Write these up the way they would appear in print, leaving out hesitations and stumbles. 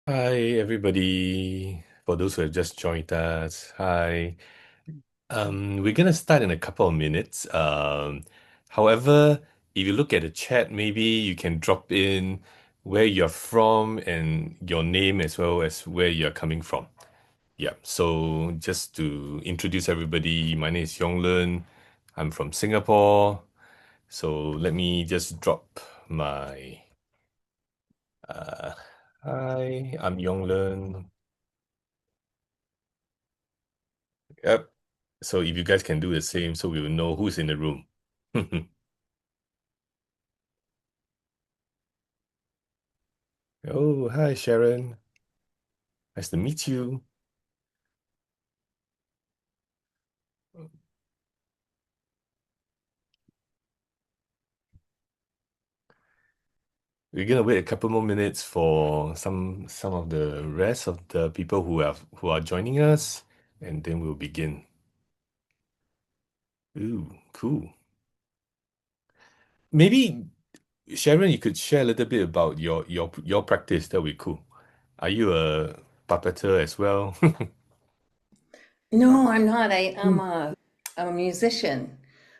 Hi, everybody. For those who have just joined us, hi. We're gonna start in a couple of minutes. However, if you look at the chat, maybe you can drop in where you're from and your name as well as where you're coming from. Yeah. So just to introduce everybody, my name is Yonglun. I'm from Singapore. So let me just drop my uh, hi. I'm Yonglun. Yep. So if you guys can do the same, so we will know who's in the room. Oh, hi, Sharon. Nice to meet you. We're gonna wait a couple more minutes for some of the rest of the people who are joining us, and then we'll begin. Ooh, cool. Maybe Sharon, you could share a little bit about your practice. That'll be cool. Are you a puppeteer as well? No, I'm not. Hmm. I'm a musician,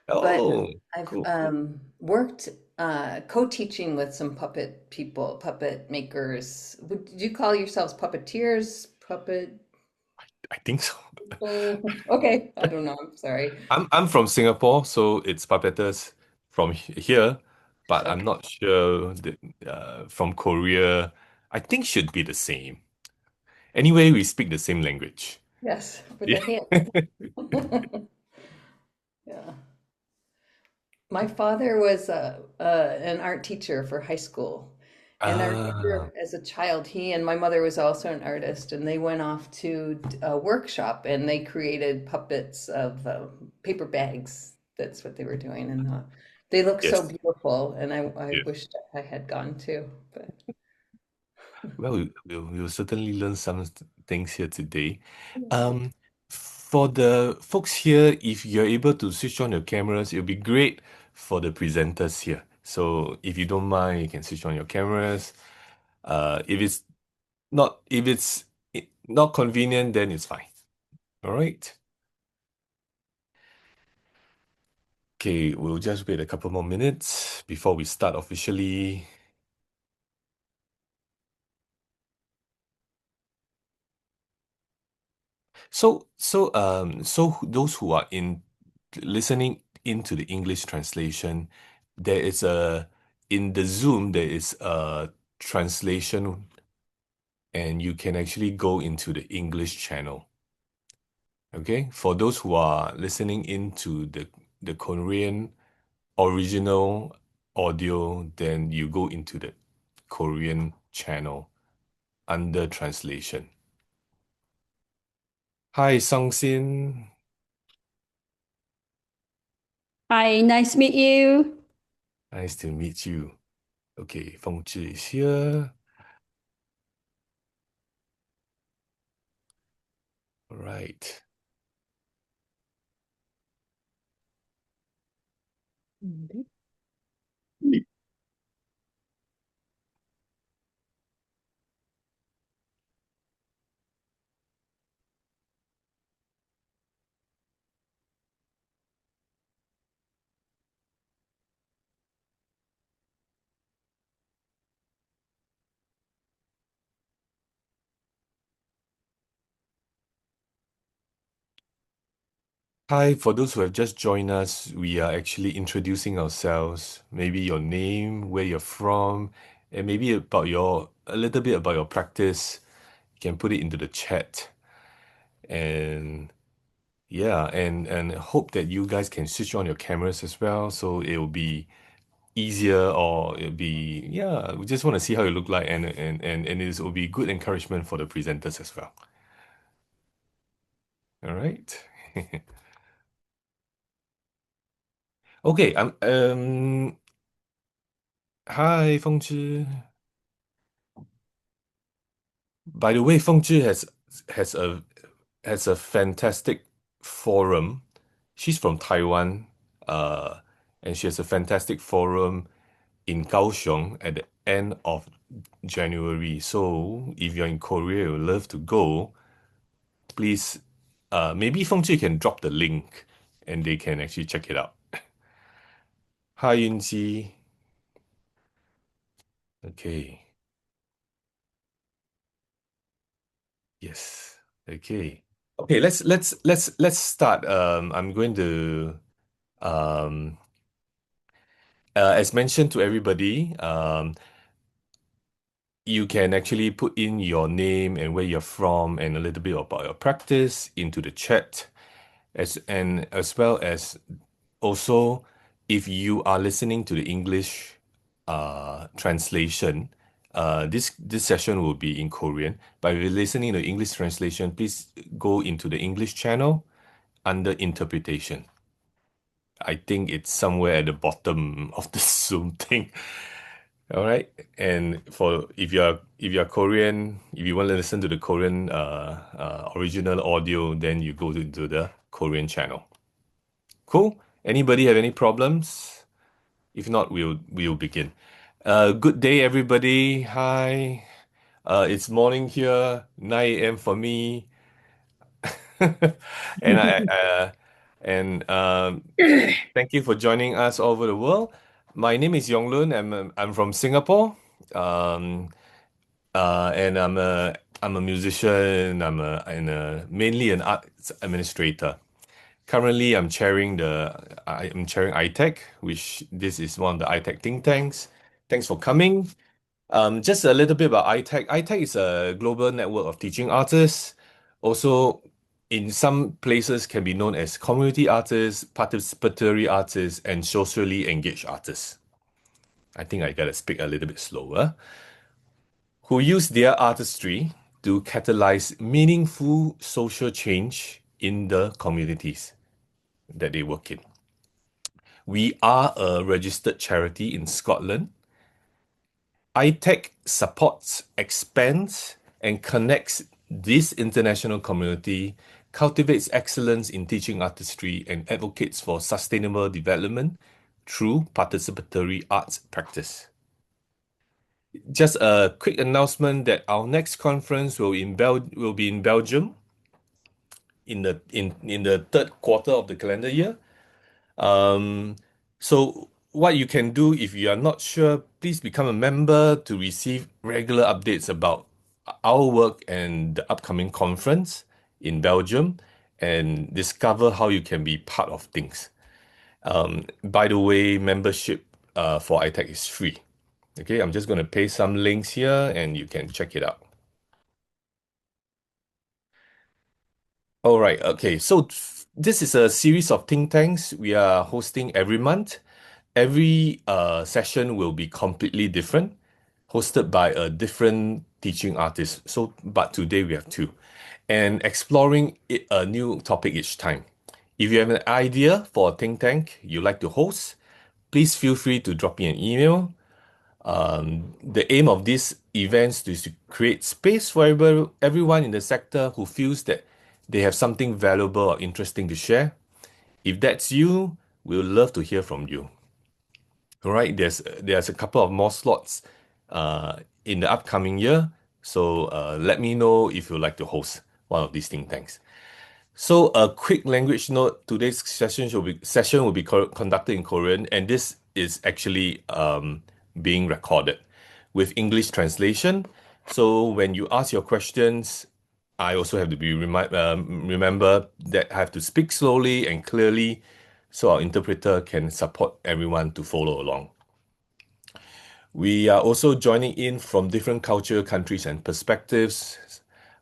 but Oh, I've cool. worked co-teaching with some puppet people, puppet makers. Would you call yourselves puppeteers? Puppet I think so. people? Okay, I don't know. I'm sorry. I'm from Singapore, so it's puppeteers from here, but I'm Okay. not sure from Korea. I think should be the same. Anyway, we speak the same language. Yes, with Yeah. the hand. Yeah. My father was an art teacher for high school. And I Ah, remember as a child, he and my mother was also an artist, and they went off to a workshop and they created puppets of paper bags. That's what they were doing. And they look so yes. beautiful. And I Yes. wished I had gone too. But Well, we'll certainly learn some things here today. yeah. Um, for the folks here, if you're able to switch on your cameras, it'll be great for the presenters here. So if you don't mind, you can switch on your cameras. If it's not convenient, then it's fine. All right. Okay, we'll just wait a couple more minutes before we start officially. Those who are in listening into the English translation, there is a in the Zoom there is a translation, and you can actually go into the English channel. Okay, for those who are listening into the Korean original audio, then you go into the Korean channel under translation. Hi, Song Sin. Hi, nice to meet you. Nice to meet you. Okay, Feng Zhi is here. All right. Hi, for those who have just joined us, we are actually introducing ourselves, maybe your name, where you're from, and maybe a little bit about your practice. You can put it into the chat. And yeah, and hope that you guys can switch on your cameras as well, so it'll be easier or it'll be, yeah, we just want to see how you look like, and it will be good encouragement for the presenters as well. All right. Okay, hi, Fengzhi. By the way, Fengzhi has a has a fantastic forum. She's from Taiwan, uh, and she has a fantastic forum in Kaohsiung end of January. So if you're in Korea, you'd love to go, please, maybe Fengchi can drop the link and they can actually check it out. Hi, Yunji. Okay. Yes. Okay. Okay, let's start. I'm going to um as mentioned to everybody, you can actually put in your name and where you're from and a little bit about your practice into the chat, as well as also if you are listening to the English translation, this session will be in Korean. But if you're listening to English translation, please go into the English channel under interpretation. I think it's somewhere at the bottom of the Zoom thing. All right. And for if you're Korean, if you want to listen to the Korean original audio, then you go to the Korean channel. Cool. Anybody have any problems? If not, we'll begin. Good day, everybody. Hi. It's morning here, 9 a.m. for me. And thank you for joining us all over the world. My name is Yonglun. I'm from Singapore. Um, and I'm a musician. Mainly an arts administrator. Currently, I'm chairing iTech, which this is one of the iTech think tanks. Thanks for coming. Just a little bit about iTech. iTech is a global network of teaching artists. Also, in some places can be known as community artists, participatory artists, and socially engaged artists. I think I gotta speak a little bit slower. Who use their artistry to catalyze meaningful social change in the communities that they work in. We are a registered charity in Scotland. iTech supports, expands, and connects this international community, cultivates excellence in teaching artistry, and advocates for sustainable development through participatory arts practice. Just a quick announcement that our next conference will be in Belgium in the third quarter of the calendar year. So what you can do if you are not sure, please become a member to receive regular updates about our work and the upcoming conference in Belgium and discover how you can be part of things. By the way, membership for iTech is free. Okay, I'm just going to paste some links here and you can check it out. All right, okay, so this is a series of think tanks we are hosting every month. Every session will be completely different, hosted by a different teaching artist. But today we have two, and exploring a new topic each time. If you have an idea for a think tank you'd like to host, please feel free to drop me an email. The aim of these events is to create space for everyone in the sector who feels that they have something valuable or interesting to share. If that's you, we'd love to hear from you. All right, there's a couple of more slots in the upcoming year, so let me know if you'd like to host one of these think tanks. So a quick language note: today's session will be conducted in Korean, and this is actually being recorded with English translation. So when you ask your questions, I also have to remember that I have to speak slowly and clearly so our interpreter can support everyone to follow along. We are also joining in from different culture, countries, and perspectives.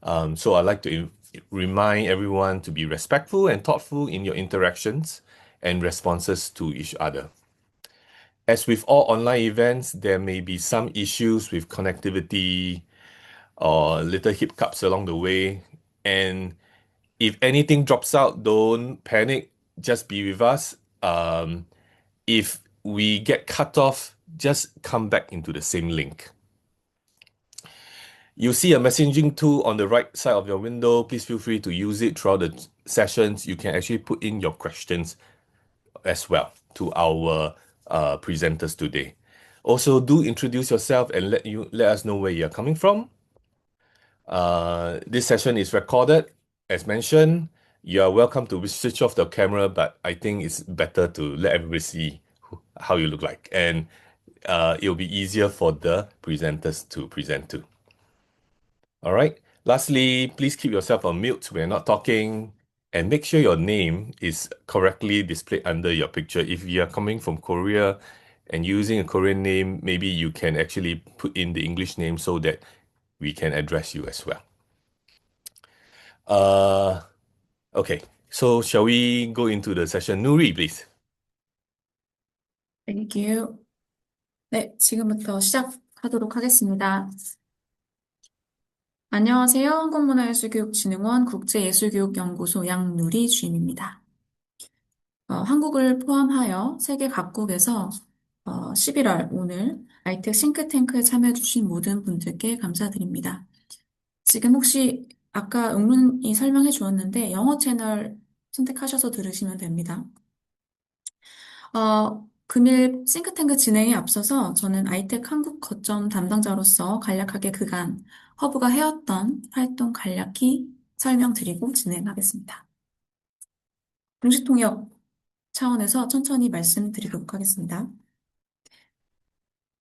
So I'd like to remind everyone to be respectful and thoughtful in your interactions and responses to each other. As with all online events, there may be some issues with connectivity or little hiccups along the way. And if anything drops out, don't panic. Just be with us. If we get cut off, just come back into the same link. You'll see a messaging tool on the right side of your window. Please feel free to use it throughout the sessions. You can actually put in your questions as well to our presenters today. Also, do introduce yourself and let us know where you're coming from. This session is recorded. As mentioned, you are welcome to switch off the camera, but I think it's better to let everybody see how you look like, and it'll be easier for the presenters to present to. All right. Lastly, please keep yourself on mute when you're not talking, and make sure your name is correctly displayed under your picture. If you are coming from Korea and using a Korean name, maybe you can actually put in the English name so that we can address you as well. Okay. So shall we go into the session? Nuri, please. Thank you. 네, 지금부터 시작하도록 하겠습니다. 안녕하세요. 한국문화예술교육진흥원 국제예술교육연구소 양누리 주임입니다. 한국을 포함하여 세계 각국에서 11월 오늘 아이텍 싱크탱크에 참여해주신 모든 분들께 감사드립니다. 지금 혹시 아까 응문이 설명해 주었는데 영어 채널 선택하셔서 들으시면 됩니다. 금일 싱크탱크 진행에 앞서서 저는 아이텍 한국 거점 담당자로서 간략하게 그간 허브가 해왔던 활동 간략히 설명드리고 진행하겠습니다. 동시통역 차원에서 천천히 말씀드리도록 하겠습니다.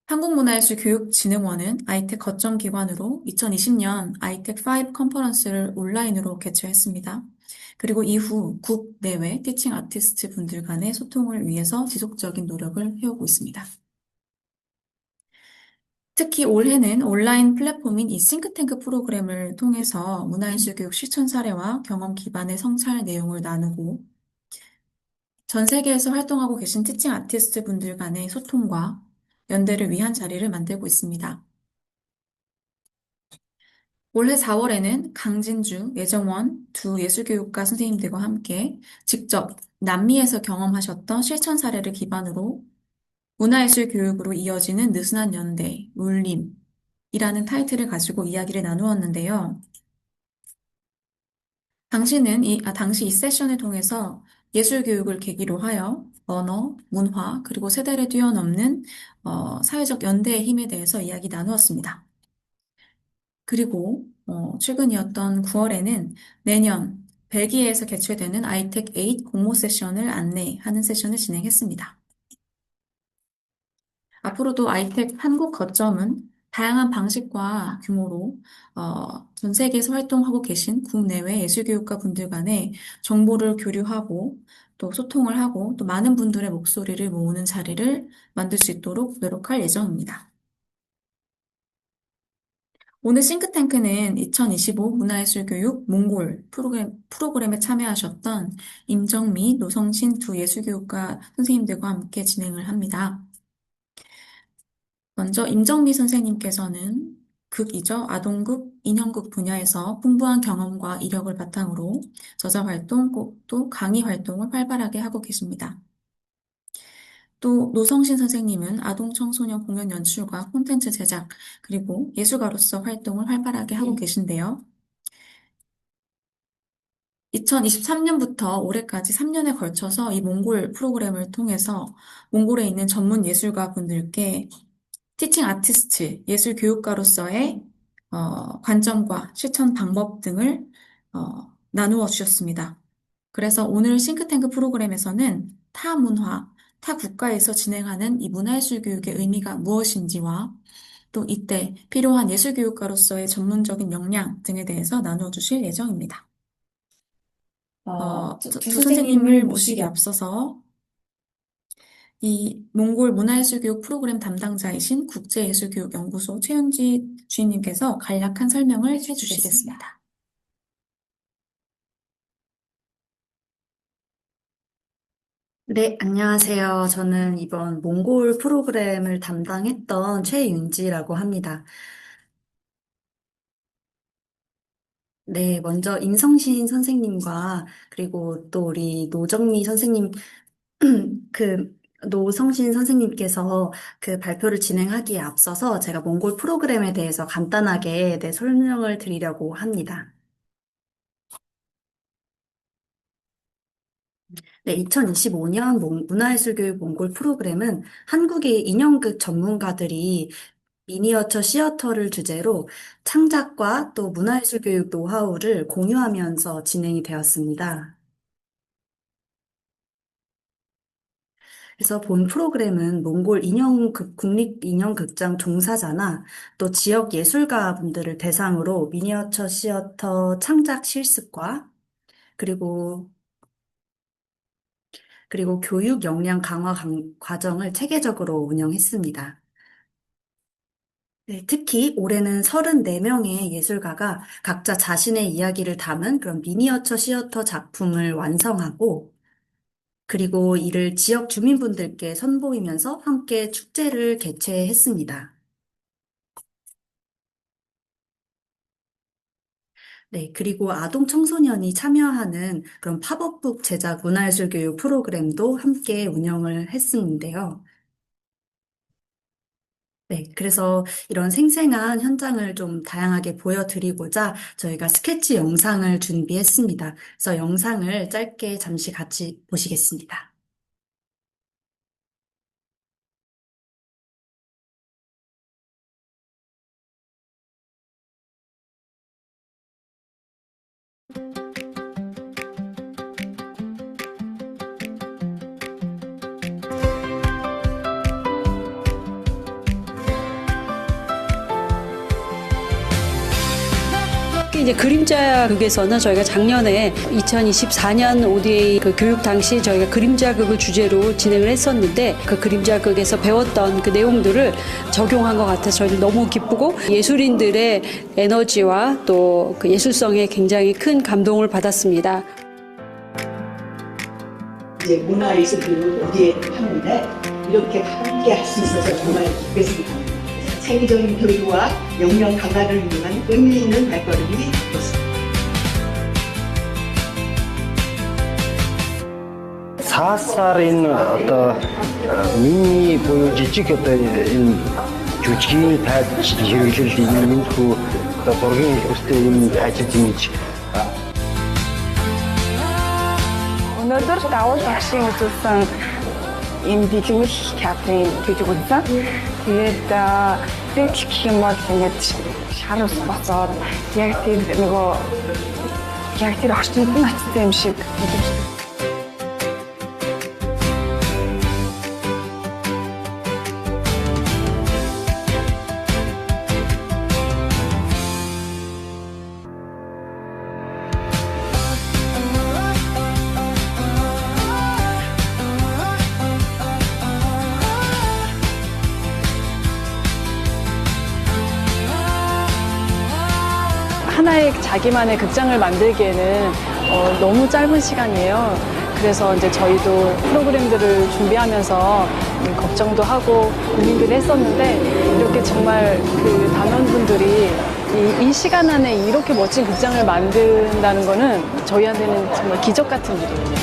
한국문화예술교육진흥원은 아이텍 거점 기관으로 2020년 아이텍 5 컨퍼런스를 온라인으로 개최했습니다. 그리고 이후 국내외 티칭 아티스트 분들 간의 소통을 위해서 지속적인 노력을 해오고 있습니다. 특히 올해는 온라인 플랫폼인 이 싱크탱크 프로그램을 통해서 문화예술 교육 실천 사례와 경험 기반의 성찰 내용을 나누고 전 세계에서 활동하고 계신 티칭 아티스트 분들 간의 소통과 연대를 위한 자리를 만들고 있습니다. 올해 4월에는 강진주, 예정원 두 예술교육가 선생님들과 함께 직접 남미에서 경험하셨던 실천 사례를 기반으로 문화예술 교육으로 이어지는 느슨한 연대, 울림이라는 타이틀을 가지고 이야기를 나누었는데요. 당시 이 세션을 통해서 예술 교육을 계기로 하여 언어, 문화, 그리고 세대를 뛰어넘는 사회적 연대의 힘에 대해서 이야기 나누었습니다. 그리고 최근이었던 9월에는 내년 벨기에에서 개최되는 아이텍 8 공모 세션을 안내하는 세션을 진행했습니다. 앞으로도 아이텍 한국 거점은 다양한 방식과 규모로 전 세계에서 활동하고 계신 국내외 예술교육가 분들 간에 정보를 교류하고 또 소통을 하고 또 많은 분들의 목소리를 모으는 자리를 만들 수 있도록 노력할 예정입니다. 오늘 싱크탱크는 2025 문화예술교육 몽골 프로그램에 참여하셨던 임정미, 노성신 두 예술교육가 선생님들과 함께 진행을 합니다. 먼저 임정미 선생님께서는 극이죠. 아동극, 인형극 분야에서 풍부한 경험과 이력을 바탕으로 저자 활동, 또 강의 활동을 활발하게 하고 계십니다. 또 노성신 선생님은 아동 청소년 공연 연출과 콘텐츠 제작, 그리고 예술가로서 활동을 활발하게 하고 계신데요. 2023년부터 올해까지 3년에 걸쳐서 이 몽골 프로그램을 통해서 몽골에 있는 전문 예술가 분들께 티칭 아티스트, 예술 교육가로서의 관점과 실천 방법 등을 나누어 주셨습니다. 그래서 오늘 싱크탱크 프로그램에서는 타 문화, 타 국가에서 진행하는 이 문화예술 교육의 의미가 무엇인지와 또 이때 필요한 예술 교육가로서의 전문적인 역량 등에 대해서 나누어 주실 예정입니다. 두 선생님을 모시기 앞서서 이 몽골 문화예술교육 프로그램 담당자이신 국제예술교육연구소 최윤지 주임님께서 간략한 설명을 해주시겠습니다. 네, 안녕하세요. 저는 이번 몽골 프로그램을 담당했던 최윤지라고 합니다. 네, 먼저 임성신 선생님과 그리고 또 우리 노정미 선생님, 노성신 선생님께서 그 발표를 진행하기에 앞서서 제가 몽골 프로그램에 대해서 간단하게 설명을 드리려고 합니다. 네, 2025년 문화예술교육 몽골 프로그램은 한국의 인형극 전문가들이 미니어처 시어터를 주제로 창작과 또 문화예술교육 노하우를 공유하면서 진행이 되었습니다. 그래서 본 프로그램은 몽골 국립인형극장 종사자나 또 지역 예술가 분들을 대상으로 미니어처 시어터 창작 실습과 그리고 교육 역량 강화 과정을 체계적으로 운영했습니다. 네, 특히 올해는 34명의 예술가가 각자 자신의 이야기를 담은 그런 미니어처 시어터 작품을 완성하고 그리고 이를 지역 주민분들께 선보이면서 함께 축제를 개최했습니다. 네, 그리고 아동 청소년이 참여하는 그런 팝업북 제작 문화예술 교육 프로그램도 함께 운영을 했었는데요. 네, 그래서 이런 생생한 현장을 좀 다양하게 보여드리고자 저희가 스케치 영상을 준비했습니다. 그래서 영상을 짧게 잠시 같이 보시겠습니다. 이제 그림자극에서는 저희가 작년에 2024년 ODA 그 교육 당시 저희가 그림자극을 주제로 진행을 했었는데 그 그림자극에서 배웠던 그 내용들을 적용한 것 같아서 저희들 너무 기쁘고 예술인들의 에너지와 또 그 예술성에 굉장히 큰 감동을 받았습니다. 이제 문화예술교육을 어디에 하는데 이렇게 함께 할 수 있어서 정말 기쁘습니다. 창의적인 교류와 역량 강화를 위한 의미 있는 발걸음이 되었습니다. 4살인 одоо миний буюу жижиг одоо энэ жүжигний тайз хэрэглэл энэ хүү одоо зургийн өстэй энэ ажил ингэж өнөөдөр давуу багшийн үзүүлсэн энэ бэлгүүл театрын жүжиг үзсэн. Тэгээд зэвч гэх юм бол ингэж шар ус боцоод яг тэр нөгөө яг тэр орчинд нь очсон юм шиг мэдэрч. 하나의 자기만의 극장을 만들기에는 너무 짧은 시간이에요. 그래서 이제 저희도 프로그램들을 준비하면서 걱정도 하고 고민들을 했었는데 이렇게 정말 그 단원분들이 이 시간 안에 이렇게 멋진 극장을 만든다는 거는 저희한테는 정말 기적 같은 일이에요.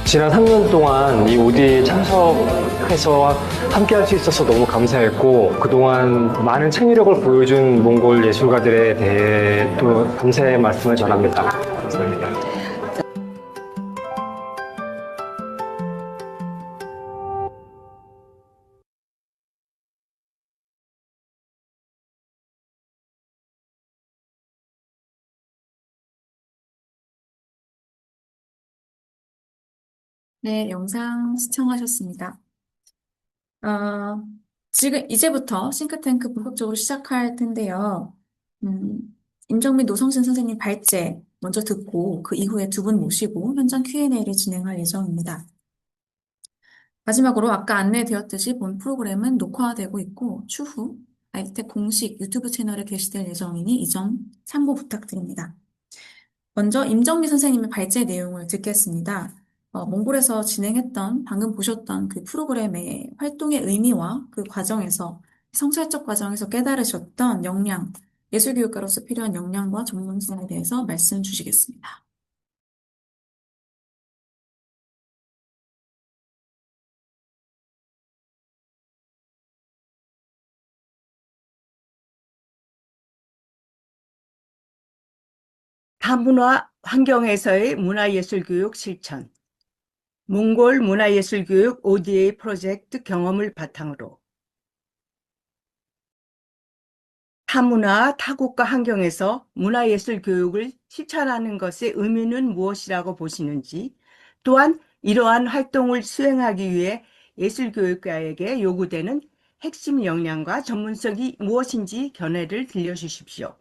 지난 3년 동안 이 ODA에 참석해서 함께 할 수 있어서 너무 감사했고 그동안 많은 창의력을 보여준 몽골 예술가들에 대해 또 감사의 말씀을 전합니다. 감사합니다. 네, 영상 시청하셨습니다. 지금 이제부터 싱크탱크 본격적으로 시작할 텐데요. 임정민 노성진 선생님 발제 먼저 듣고 그 이후에 두 분 모시고 현장 Q&A를 진행할 예정입니다. 마지막으로 아까 안내되었듯이 본 프로그램은 녹화되고 있고 추후 아이텍 공식 유튜브 채널에 게시될 예정이니 이 점 참고 부탁드립니다. 먼저 임정미 선생님의 발제 내용을 듣겠습니다. 몽골에서 진행했던 방금 보셨던 그 프로그램의 활동의 의미와 그 과정에서 성찰적 과정에서 깨달으셨던 역량, 예술교육가로서 필요한 역량과 전문성에 대해서 말씀 주시겠습니다. 다문화 환경에서의 문화예술교육 실천, 몽골 문화예술교육 ODA 프로젝트 경험을 바탕으로 타문화, 타국가 환경에서 문화예술 교육을 실천하는 것의 의미는 무엇이라고 보시는지, 또한 이러한 활동을 수행하기 위해 예술교육가에게 요구되는 핵심 역량과 전문성이 무엇인지 견해를 들려주십시오.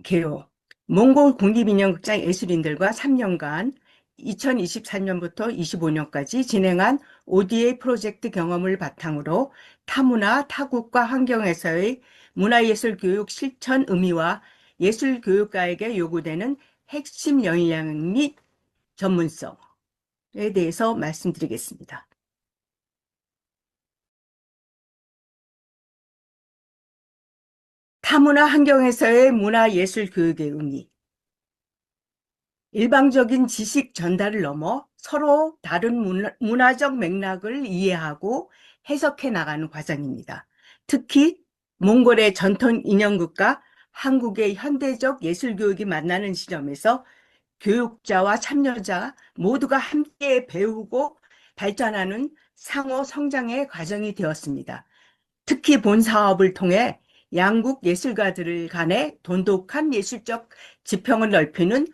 개요. 몽골 국립인형극장 예술인들과 3년간 2024년부터 25년까지 진행한 ODA 프로젝트 경험을 바탕으로 타문화, 타국가 환경에서의 문화예술 교육 실천 의미와 예술교육가에게 요구되는 핵심 역량 및 전문성에 대해서 말씀드리겠습니다. 타문화 환경에서의 문화예술 교육의 의미. 일방적인 지식 전달을 넘어 서로 다른 문화적 맥락을 이해하고 해석해 나가는 과정입니다. 특히 몽골의 전통 인형극과 한국의 현대적 예술교육이 만나는 시점에서 교육자와 참여자 모두가 함께 배우고 발전하는 상호 성장의 과정이 되었습니다. 특히 본 사업을 통해 양국 예술가들 간의 돈독한 예술적 지평을 넓히는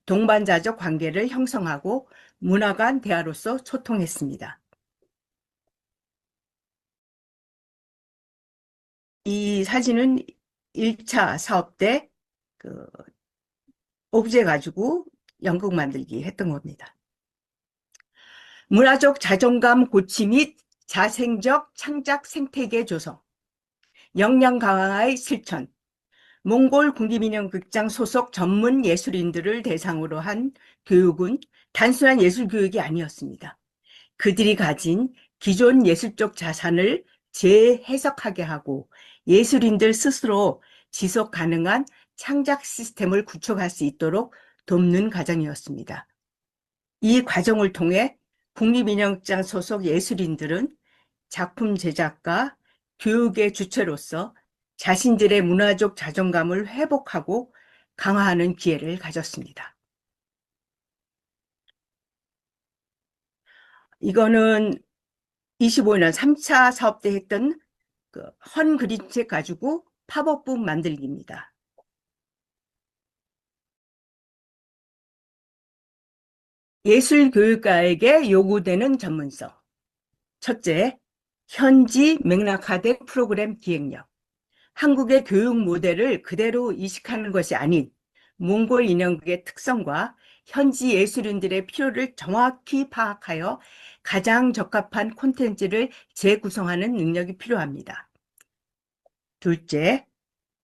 동반자적 관계를 형성하고 문화 간 대화로서 소통했습니다. 이 사진은 1차 사업 때 오브제 가지고 연극 만들기 했던 겁니다. 문화적 자존감 고취 및 자생적 창작 생태계 조성, 역량 강화의 실천, 몽골 국립인형극장 소속 전문 예술인들을 대상으로 한 교육은 단순한 예술 교육이 아니었습니다. 그들이 가진 기존 예술적 자산을 재해석하게 하고 예술인들 스스로 지속 가능한 창작 시스템을 구축할 수 있도록 돕는 과정이었습니다. 이 과정을 통해 국립인형극장 소속 예술인들은 작품 제작과 교육의 주체로서 자신들의 문화적 자존감을 회복하고 강화하는 기회를 가졌습니다. 이거는 25년 3차 사업 때 했던 헌 그림책 가지고 팝업북 만들기입니다. 예술교육가에게 요구되는 전문성. 첫째, 현지 맥락화된 프로그램 기획력. 한국의 교육 모델을 그대로 이식하는 것이 아닌 몽골 인형극의 특성과 현지 예술인들의 필요를 정확히 파악하여 가장 적합한 콘텐츠를 재구성하는 능력이 필요합니다. 둘째,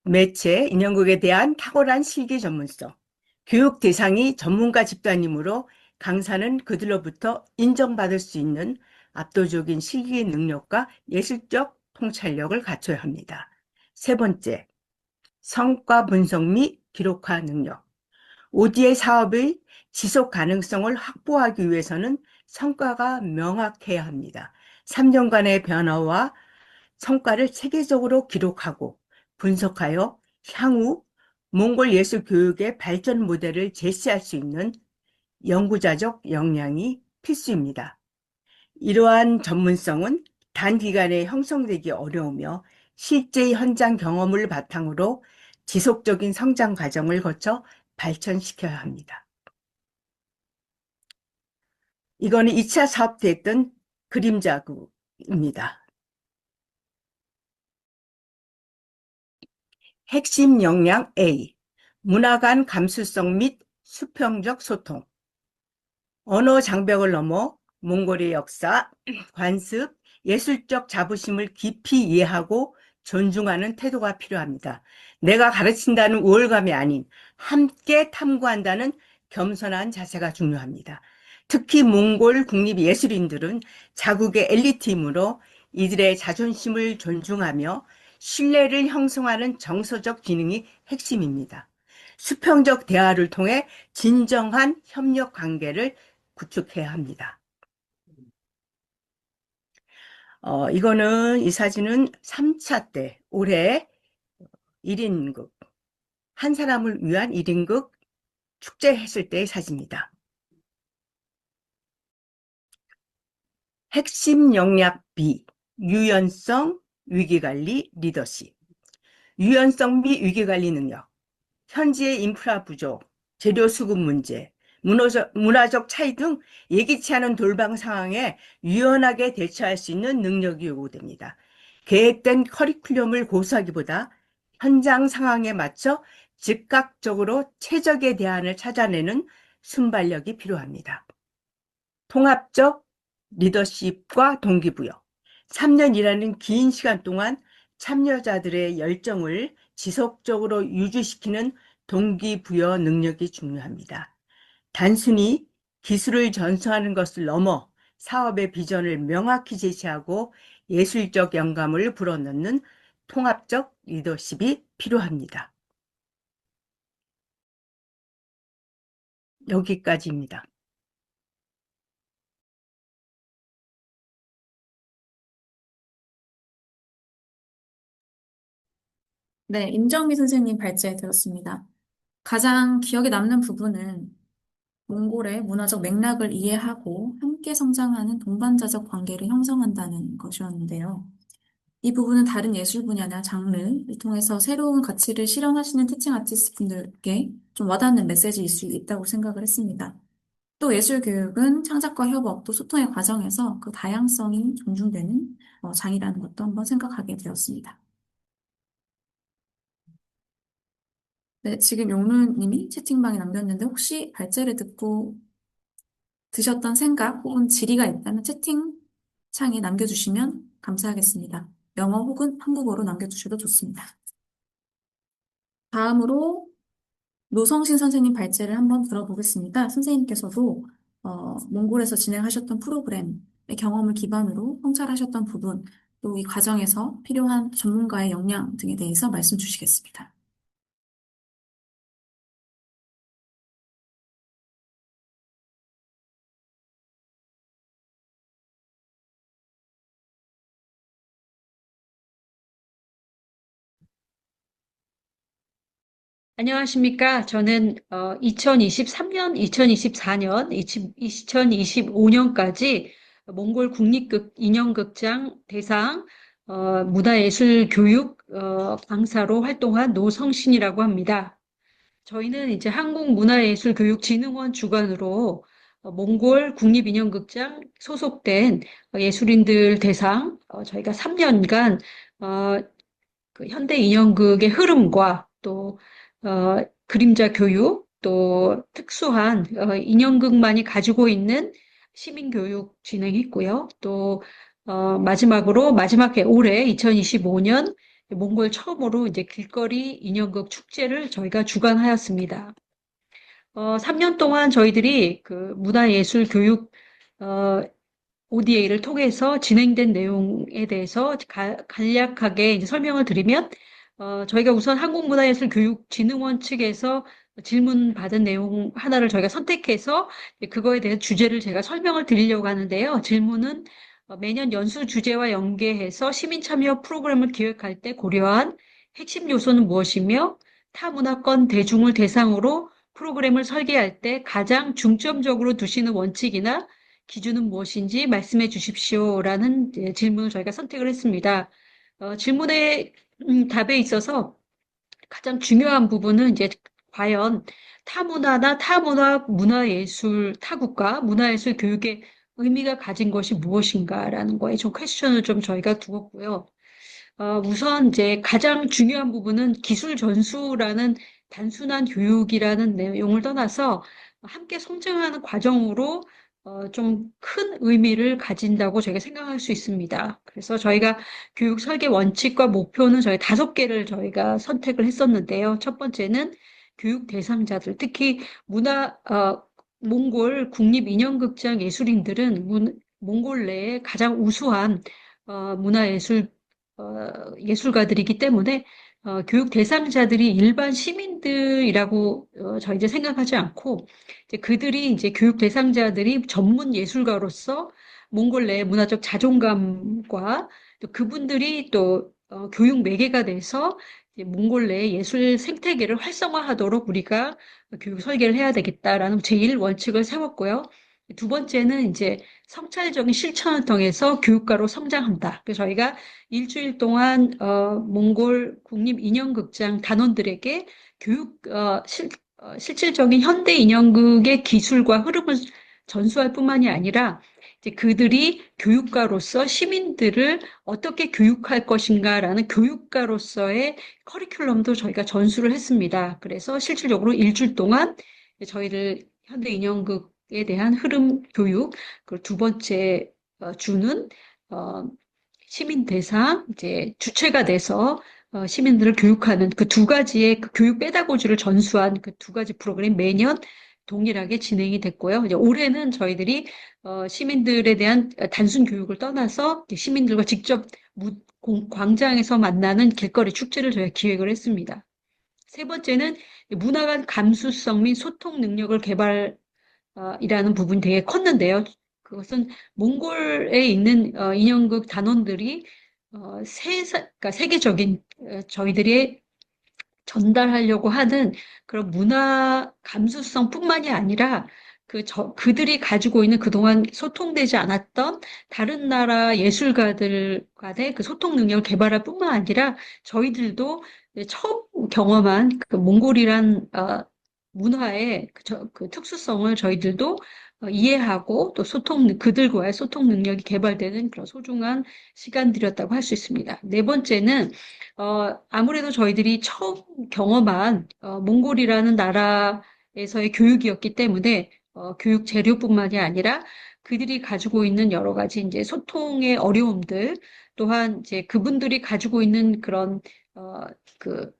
매체, 인형극에 대한 탁월한 실기 전문성. 교육 대상이 전문가 집단이므로 강사는 그들로부터 인정받을 수 있는 압도적인 실기 능력과 예술적 통찰력을 갖춰야 합니다. 세 번째, 성과 분석 및 기록화 능력. ODA 사업의 지속 가능성을 확보하기 위해서는 성과가 명확해야 합니다. 3년간의 변화와 성과를 체계적으로 기록하고 분석하여 향후 몽골 예술 교육의 발전 모델을 제시할 수 있는 연구자적 역량이 필수입니다. 이러한 전문성은 단기간에 형성되기 어려우며 실제 현장 경험을 바탕으로 지속적인 성장 과정을 거쳐 발전시켜야 합니다. 이거는 2차 사업 때 했던 그림자극입니다. 핵심 역량 A, 문화 간 감수성 및 수평적 소통. 언어 장벽을 넘어 몽골의 역사, 관습, 예술적 자부심을 깊이 이해하고 존중하는 태도가 필요합니다. 내가 가르친다는 우월감이 아닌 함께 탐구한다는 겸손한 자세가 중요합니다. 특히 몽골 국립예술인들은 자국의 엘리트이므로 이들의 자존심을 존중하며 신뢰를 형성하는 정서적 기능이 핵심입니다. 수평적 대화를 통해 진정한 협력 관계를 구축해야 합니다. 이 사진은 3차 때 올해 1인극, 한 사람을 위한 1인극 축제했을 때의 사진입니다. 핵심 역량 B, 유연성, 위기관리, 리더십. 유연성 및 위기관리 능력, 현지의 인프라 부족, 재료 수급 문제, 문화적 차이 등 예기치 않은 돌발 상황에 유연하게 대처할 수 있는 능력이 요구됩니다. 계획된 커리큘럼을 고수하기보다 현장 상황에 맞춰 즉각적으로 최적의 대안을 찾아내는 순발력이 필요합니다. 통합적 리더십과 동기부여, 3년이라는 긴 시간 동안 참여자들의 열정을 지속적으로 유지시키는 동기부여 능력이 중요합니다. 단순히 기술을 전수하는 것을 넘어 사업의 비전을 명확히 제시하고 예술적 영감을 불어넣는 통합적 리더십이 필요합니다. 여기까지입니다. 네, 임정미 선생님 발제 들었습니다. 가장 기억에 남는 부분은 몽골의 문화적 맥락을 이해하고 함께 성장하는 동반자적 관계를 형성한다는 것이었는데요. 이 부분은 다른 예술 분야나 장르를 통해서 새로운 가치를 실현하시는 티칭 아티스트 분들께 좀 와닿는 메시지일 수 있다고 생각을 했습니다. 또 예술 교육은 창작과 협업, 또 소통의 과정에서 그 다양성이 존중되는 장이라는 것도 한번 생각하게 되었습니다. 네, 지금 용루님이 채팅방에 남겼는데 혹시 발제를 듣고 드셨던 생각 혹은 질의가 있다면 채팅창에 남겨주시면 감사하겠습니다. 영어 혹은 한국어로 남겨주셔도 좋습니다. 다음으로 노성신 선생님 발제를 한번 들어보겠습니다. 선생님께서도 몽골에서 진행하셨던 프로그램의 경험을 기반으로 성찰하셨던 부분, 또 이 과정에서 필요한 전문가의 역량 등에 대해서 말씀 주시겠습니다. 안녕하십니까. 저는 2023년, 2024년, 2025년까지 몽골 국립극 인형극장 대상 문화예술 교육 강사로 활동한 노성신이라고 합니다. 저희는 이제 한국문화예술교육진흥원 주관으로 몽골 국립인형극장 소속된 예술인들 대상 저희가 3년간 그 현대 인형극의 흐름과 또 그림자 교육, 또 특수한 인형극만이 가지고 있는 시민교육 진행했고요. 또 마지막에 올해 2025년 몽골 처음으로 이제 길거리 인형극 축제를 저희가 주관하였습니다. 3년 동안 저희들이 그 문화예술 교육 ODA를 통해서 진행된 내용에 대해서 간략하게 이제 설명을 드리면 저희가 우선 한국문화예술교육진흥원 측에서 질문 받은 내용 하나를 저희가 선택해서 그거에 대한 주제를 제가 설명을 드리려고 하는데요. 질문은 매년 연수 주제와 연계해서 시민 참여 프로그램을 기획할 때 고려한 핵심 요소는 무엇이며 타문화권 대중을 대상으로 프로그램을 설계할 때 가장 중점적으로 두시는 원칙이나 기준은 무엇인지 말씀해 주십시오라는 질문을 저희가 선택을 했습니다. 질문의 답에 있어서 가장 중요한 부분은 이제 과연 타문화나 타문화 문화예술 타국과 문화예술 교육의 의미가 가진 것이 무엇인가라는 거에 좀 퀘스천을 좀 저희가 두었고요. 우선 이제 가장 중요한 부분은 기술 전수라는 단순한 교육이라는 내용을 떠나서 함께 성장하는 과정으로 좀 큰 의미를 가진다고 저희가 생각할 수 있습니다. 그래서 저희가 교육 설계 원칙과 목표는 저희 5개를 저희가 선택을 했었는데요. 첫 번째는 교육 대상자들, 특히 몽골 국립인형극장 예술인들은 몽골 내에 가장 우수한 문화예술 예술가들이기 때문에 교육 대상자들이 일반 시민들이라고 저희 이제 생각하지 않고 이제 그들이 이제 교육 대상자들이 전문 예술가로서 몽골 내 문화적 자존감과 또 그분들이 또 교육 매개가 돼서 이제 몽골 내 예술 생태계를 활성화하도록 우리가 교육 설계를 해야 되겠다라는 제1 원칙을 세웠고요. 두 번째는 이제 성찰적인 실천을 통해서 교육가로 성장한다. 그래서 저희가 일주일 동안 몽골 국립인형극장 단원들에게 실질적인 현대 인형극의 기술과 흐름을 전수할 뿐만이 아니라 이제 그들이 교육가로서 시민들을 어떻게 교육할 것인가라는 교육가로서의 커리큘럼도 저희가 전수를 했습니다. 그래서 실질적으로 일주일 동안 저희를 현대 인형극에 대한 흐름 교육, 그리고 두 번째 주는 시민 대상, 이제 주체가 돼서 시민들을 교육하는 그 두 가지의 그 교육 페다고지를 전수한 그 두 가지 프로그램이 매년 동일하게 진행이 됐고요. 이제 올해는 저희들이 시민들에 대한 단순 교육을 떠나서 시민들과 직접 광장에서 만나는 길거리 축제를 저희가 기획을 했습니다. 세 번째는 문화 간 감수성 및 소통 능력을 개발이라는 부분이 되게 컸는데요. 그것은 몽골에 있는 인형극 단원들이 그러니까 세계적인 저희들이 전달하려고 하는 그런 문화 감수성뿐만이 아니라 그들이 가지고 있는 그동안 소통되지 않았던 다른 나라 예술가들 간의 그 소통 능력을 개발할 뿐만 아니라 저희들도 처음 경험한 그 몽골이란 문화의 그 특수성을 저희들도 이해하고 또 그들과의 소통 능력이 개발되는 그런 소중한 시간들이었다고 할 수 있습니다. 네 번째는, 아무래도 저희들이 처음 경험한, 몽골이라는 나라에서의 교육이었기 때문에, 교육 재료뿐만이 아니라 그들이 가지고 있는 여러 가지 이제 소통의 어려움들, 또한 이제 그분들이 가지고 있는 그런, 그,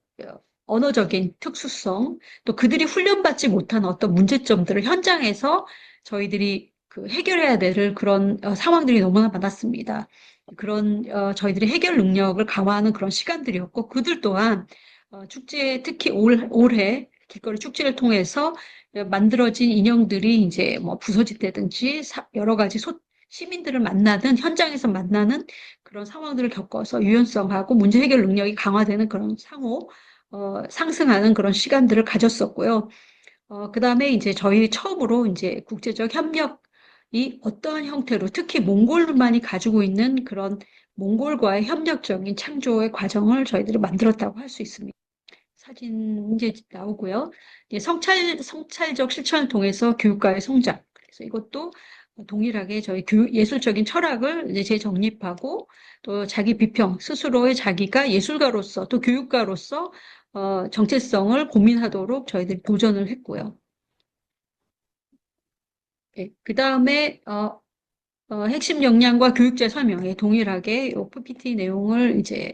언어적인 특수성, 또 그들이 훈련받지 못한 어떤 문제점들을 현장에서 저희들이 해결해야 될 그런 상황들이 너무나 많았습니다. 그런 저희들이 해결 능력을 강화하는 그런 시간들이었고, 그들 또한 축제, 특히 올해 길거리 축제를 통해서 만들어진 인형들이 이제 뭐 부서진다든지 여러 가지 시민들을 만나는, 현장에서 만나는 그런 상황들을 겪어서 유연성하고 문제 해결 능력이 강화되는 그런 상승하는 그런 시간들을 가졌었고요. 그 다음에 이제 저희 처음으로 이제 국제적 협력이 어떠한 형태로 특히 몽골만이 가지고 있는 그런 몽골과의 협력적인 창조의 과정을 저희들이 만들었다고 할 수 있습니다. 사진 이제 나오고요. 이제 성찰적 실천을 통해서 교육가의 성장. 그래서 이것도 동일하게 저희 예술적인 철학을 이제 재정립하고 또 자기 비평, 스스로의 자기가 예술가로서 또 교육가로서 정체성을 고민하도록 저희들이 도전을 했고요. 네, 그 다음에 핵심 역량과 교육자 설명에 동일하게 이 PPT 내용을 이제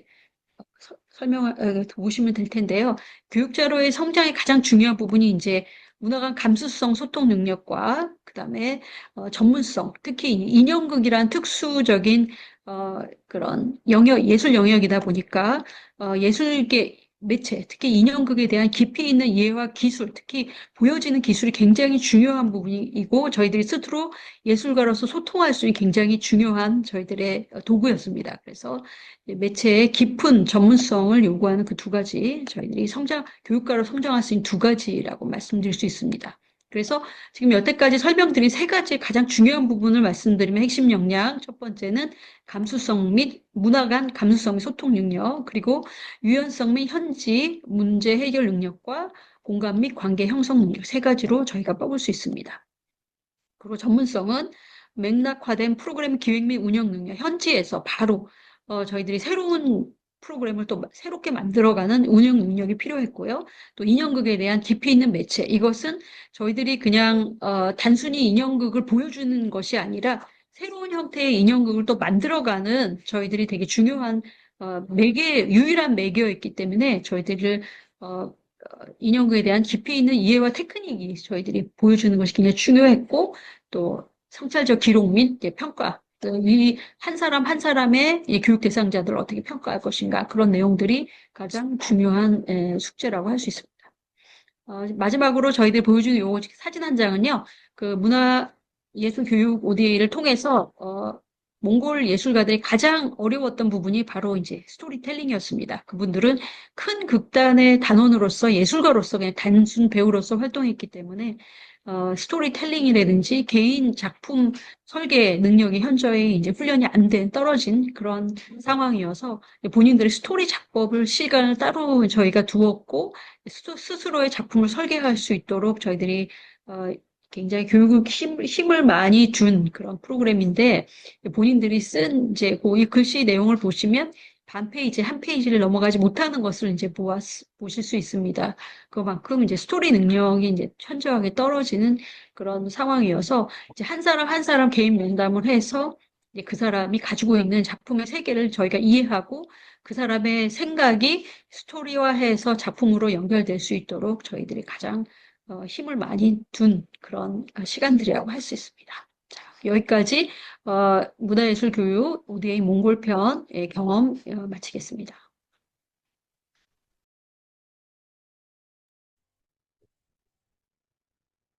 보시면 될 텐데요. 교육자로의 성장의 가장 중요한 부분이 이제 문화 간 감수성 소통 능력과 그다음에 전문성, 특히 인형극이란 특수적인 그런 예술 영역이다 보니까 예술계 매체, 특히 인형극에 대한 깊이 있는 이해와 기술, 특히 보여지는 기술이 굉장히 중요한 부분이고 저희들이 스스로 예술가로서 소통할 수 있는 굉장히 중요한 저희들의 도구였습니다. 그래서 매체의 깊은 전문성을 요구하는 그 두 가지, 저희들이 교육가로 성장할 수 있는 두 가지라고 말씀드릴 수 있습니다. 그래서 지금 여태까지 설명드린 세 가지 가장 중요한 부분을 말씀드리면 핵심 역량, 첫 번째는 감수성 및 문화 간 감수성 및 소통 능력, 그리고 유연성 및 현지 문제 해결 능력과 공감 및 관계 형성 능력 세 가지로 저희가 뽑을 수 있습니다. 그리고 전문성은 맥락화된 프로그램 기획 및 운영 능력, 현지에서 바로 저희들이 새로운 프로그램을 또 새롭게 만들어가는 운영 능력이 필요했고요. 또 인형극에 대한 깊이 있는 매체. 이것은 저희들이 그냥 단순히 인형극을 보여주는 것이 아니라 새로운 형태의 인형극을 또 만들어가는 저희들이 되게 중요한 유일한 매개였기 때문에 저희들을 인형극에 대한 깊이 있는 이해와 테크닉이 저희들이 보여주는 것이 굉장히 중요했고 또 성찰적 기록 및 이제 평가 이 한 사람 한 사람의 이 교육 대상자들을 어떻게 평가할 것인가 그런 내용들이 가장 중요한 숙제라고 할 수 있습니다. 마지막으로 저희들이 보여주는 요 사진 한 장은요, 그 문화예술교육 ODA를 통해서, 몽골 예술가들이 가장 어려웠던 부분이 바로 이제 스토리텔링이었습니다. 그분들은 큰 극단의 단원으로서 예술가로서 그냥 단순 배우로서 활동했기 때문에, 스토리텔링이라든지 개인 작품 설계 능력이 현저히 이제 훈련이 안 된 떨어진 그런 상황이어서 본인들의 스토리 작법을 시간을 따로 저희가 두었고, 스스로의 작품을 설계할 수 있도록 저희들이 굉장히 힘을 많이 준 그런 프로그램인데 본인들이 쓴 이제 이 글씨 내용을 보시면 반 페이지, 한 페이지를 넘어가지 못하는 것을 이제 보실 수 있습니다. 그만큼 이제 스토리 능력이 이제 현저하게 떨어지는 그런 상황이어서 이제 한 사람 한 사람 개인 면담을 해서 이제 그 사람이 가지고 있는 작품의 세계를 저희가 이해하고 그 사람의 생각이 스토리화해서 작품으로 연결될 수 있도록 저희들이 가장 힘을 많이 둔 그런 시간들이라고 할 수 있습니다. 자, 여기까지 문화예술교육 ODA 몽골편의 경험 마치겠습니다.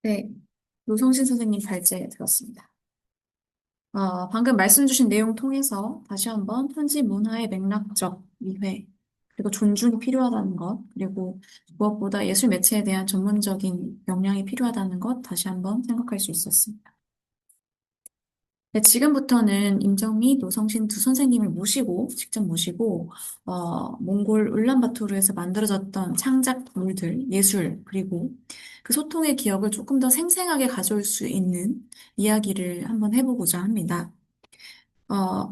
네, 노성신 선생님 발제 들었습니다. 방금 말씀 주신 내용 통해서 다시 한번 현지 문화의 맥락적 이해, 그리고 존중이 필요하다는 것, 그리고 무엇보다 예술 매체에 대한 전문적인 역량이 필요하다는 것 다시 한번 생각할 수 있었습니다. 네, 지금부터는 임정미, 노성신 두 선생님을 직접 모시고, 몽골 울란바토르에서 만들어졌던 창작물들, 예술, 그리고 그 소통의 기억을 조금 더 생생하게 가져올 수 있는 이야기를 한번 해보고자 합니다.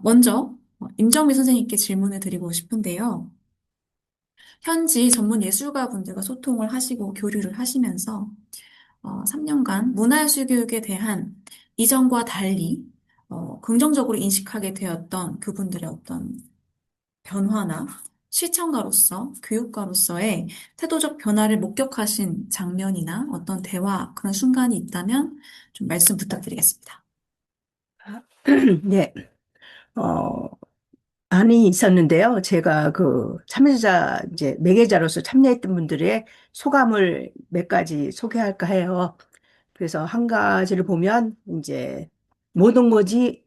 먼저, 임정미 선생님께 질문을 드리고 싶은데요. 현지 전문 예술가 분들과 소통을 하시고 교류를 하시면서 3년간 문화예술 교육에 대한 이전과 달리 긍정적으로 인식하게 되었던 그분들의 어떤 변화나 시청가로서, 교육가로서의 태도적 변화를 목격하신 장면이나 어떤 대화, 그런 순간이 있다면 좀 말씀 부탁드리겠습니다. 네, 많이 있었는데요. 제가 그 참여자, 이제 매개자로서 참여했던 분들의 소감을 몇 가지 소개할까 해요. 그래서 한 가지를 보면, 이제, 모든 것이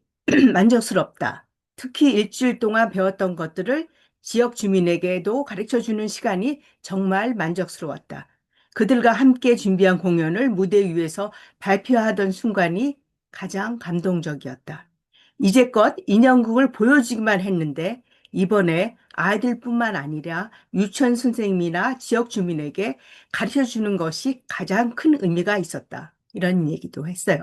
만족스럽다. 특히 일주일 동안 배웠던 것들을 지역 주민에게도 가르쳐 주는 시간이 정말 만족스러웠다. 그들과 함께 준비한 공연을 무대 위에서 발표하던 순간이 가장 감동적이었다. 이제껏 인형극을 보여주기만 했는데 이번에 아이들뿐만 아니라 유치원 선생님이나 지역 주민에게 가르쳐 주는 것이 가장 큰 의미가 있었다. 이런 얘기도 했어요.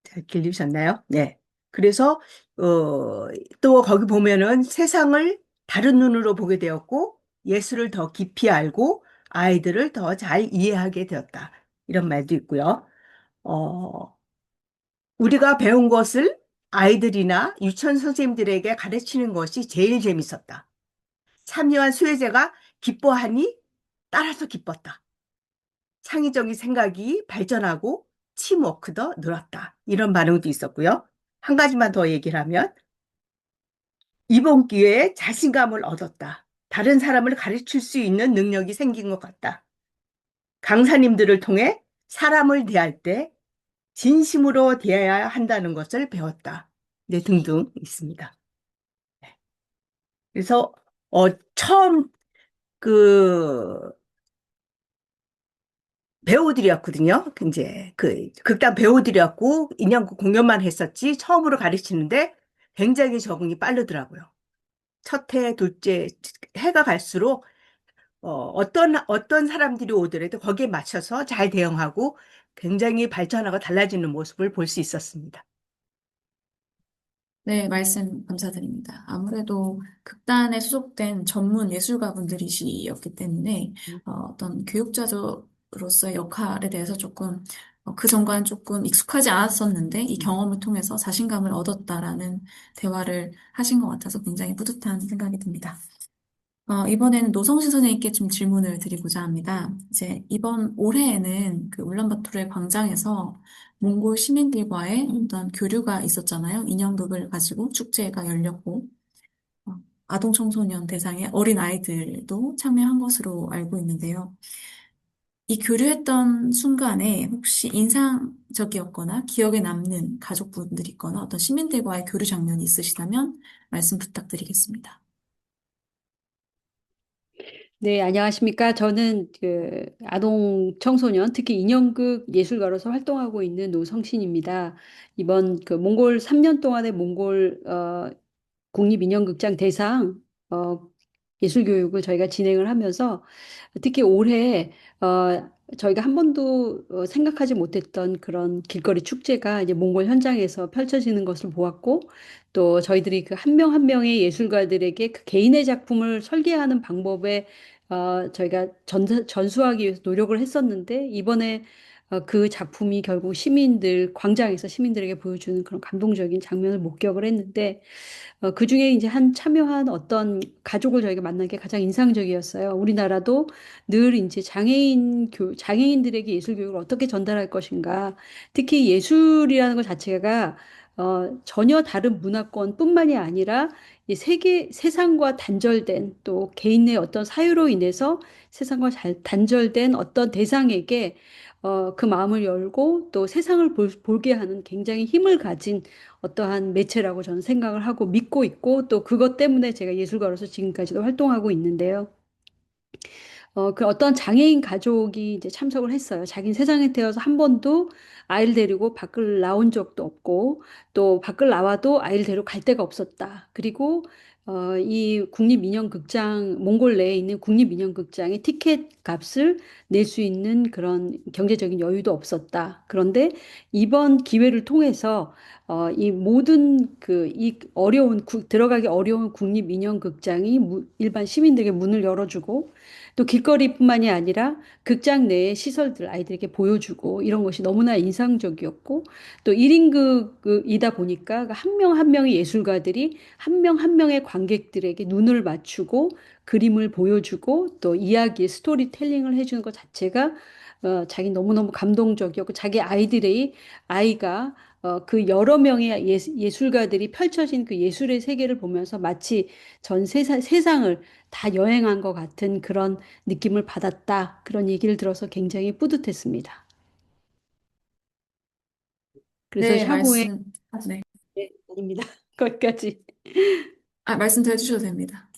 잘 들리셨나요? 네. 그래서 또 거기 보면은 세상을 다른 눈으로 보게 되었고 예술을 더 깊이 알고 아이들을 더 잘 이해하게 되었다. 이런 말도 있고요. 우리가 배운 것을 아이들이나 유치원 선생님들에게 가르치는 것이 제일 재밌었다. 참여한 수혜자가 기뻐하니 따라서 기뻤다. 창의적인 생각이 발전하고 팀워크도 늘었다. 이런 반응도 있었고요. 한 가지만 더 얘기를 하면 이번 기회에 자신감을 얻었다. 다른 사람을 가르칠 수 있는 능력이 생긴 것 같다. 강사님들을 통해 사람을 대할 때 진심으로 대해야 한다는 것을 배웠다. 네, 등등 있습니다. 그래서 처음 그 배우들이었거든요. 이제 그 극단 배우들이었고 인형극 공연만 했었지 처음으로 가르치는데 굉장히 적응이 빠르더라고요. 첫 해, 둘째 해가 갈수록 어떤 사람들이 오더라도 거기에 맞춰서 잘 대응하고 굉장히 발전하고 달라지는 모습을 볼 수 있었습니다. 네, 말씀 감사드립니다. 아무래도 극단에 소속된 전문 예술가분들이시였기 때문에 어떤 교육자로서의 역할에 대해서 조금 그 전과는 조금 익숙하지 않았었는데 이 경험을 통해서 자신감을 얻었다라는 대화를 하신 것 같아서 굉장히 뿌듯한 생각이 듭니다. 이번에는 노성신 선생님께 좀 질문을 드리고자 합니다. 이제 이번 올해에는 그 울란바토르의 광장에서 몽골 시민들과의 어떤 교류가 있었잖아요. 인형극을 가지고 축제가 열렸고, 어, 아동 청소년 대상의 어린 아이들도 참여한 것으로 알고 있는데요. 이 교류했던 순간에 혹시 인상적이었거나 기억에 남는 가족분들이 있거나 어떤 시민들과의 교류 장면이 있으시다면 말씀 부탁드리겠습니다. 네, 안녕하십니까. 저는 그 아동 청소년, 특히 인형극 예술가로서 활동하고 있는 노성신입니다. 이번 그 몽골 3년 동안의 몽골 국립인형극장 대상 어, 예술교육을 저희가 진행을 하면서 특히 올해 저희가 한 번도 생각하지 못했던 그런 길거리 축제가 이제 몽골 현장에서 펼쳐지는 것을 보았고 또 저희들이 그 한 명 한 명의 예술가들에게 그 개인의 작품을 설계하는 방법에 저희가 전수하기 위해서 노력을 했었는데 이번에 그 작품이 결국 시민들 광장에서 시민들에게 보여주는 그런 감동적인 장면을 목격을 했는데 그 중에 이제 한 참여한 어떤 가족을 저희가 만난 게 가장 인상적이었어요. 우리나라도 늘 이제 장애인들에게 예술 교육을 어떻게 전달할 것인가. 특히 예술이라는 것 자체가 전혀 다른 문화권뿐만이 아니라 이 세상과 단절된 또 개인의 어떤 사유로 인해서 세상과 잘 단절된 어떤 대상에게 그 마음을 열고 또 세상을 볼게 하는 굉장히 힘을 가진 어떠한 매체라고 저는 생각을 하고 믿고 있고 또 그것 때문에 제가 예술가로서 지금까지도 활동하고 있는데요. 그 어떤 장애인 가족이 이제 참석을 했어요. 자기는 세상에 태어서 한 번도 아이를 데리고 밖을 나온 적도 없고, 또 밖을 나와도 아이를 데리고 갈 데가 없었다. 그리고 이 국립민영극장, 몽골 내에 있는 국립민영극장의 티켓 값을 낼 수 있는 그런 경제적인 여유도 없었다. 그런데 이번 기회를 통해서 이 모든 이 어려운, 들어가기 어려운 국립민영극장이 일반 시민들에게 문을 열어주고 또 길거리뿐만이 아니라 극장 내의 시설들 아이들에게 보여주고 이런 것이 너무나 인상적이었고 또 1인극이다 보니까 한 명 한 명의 예술가들이 한 명 한 명의 관객들에게 눈을 맞추고 그림을 보여주고 또 이야기의 스토리텔링을 해주는 것 자체가 자기 너무너무 감동적이었고 자기 아이가 그 여러 명의 예술가들이 펼쳐진 그 예술의 세계를 보면서 마치 전 세상을 다 여행한 것 같은 그런 느낌을 받았다. 그런 얘기를 들어서 굉장히 뿌듯했습니다. 그래서 네, 향후에, 네. 네, 아닙니다. 거기까지. 말씀 더 해주셔도 됩니다.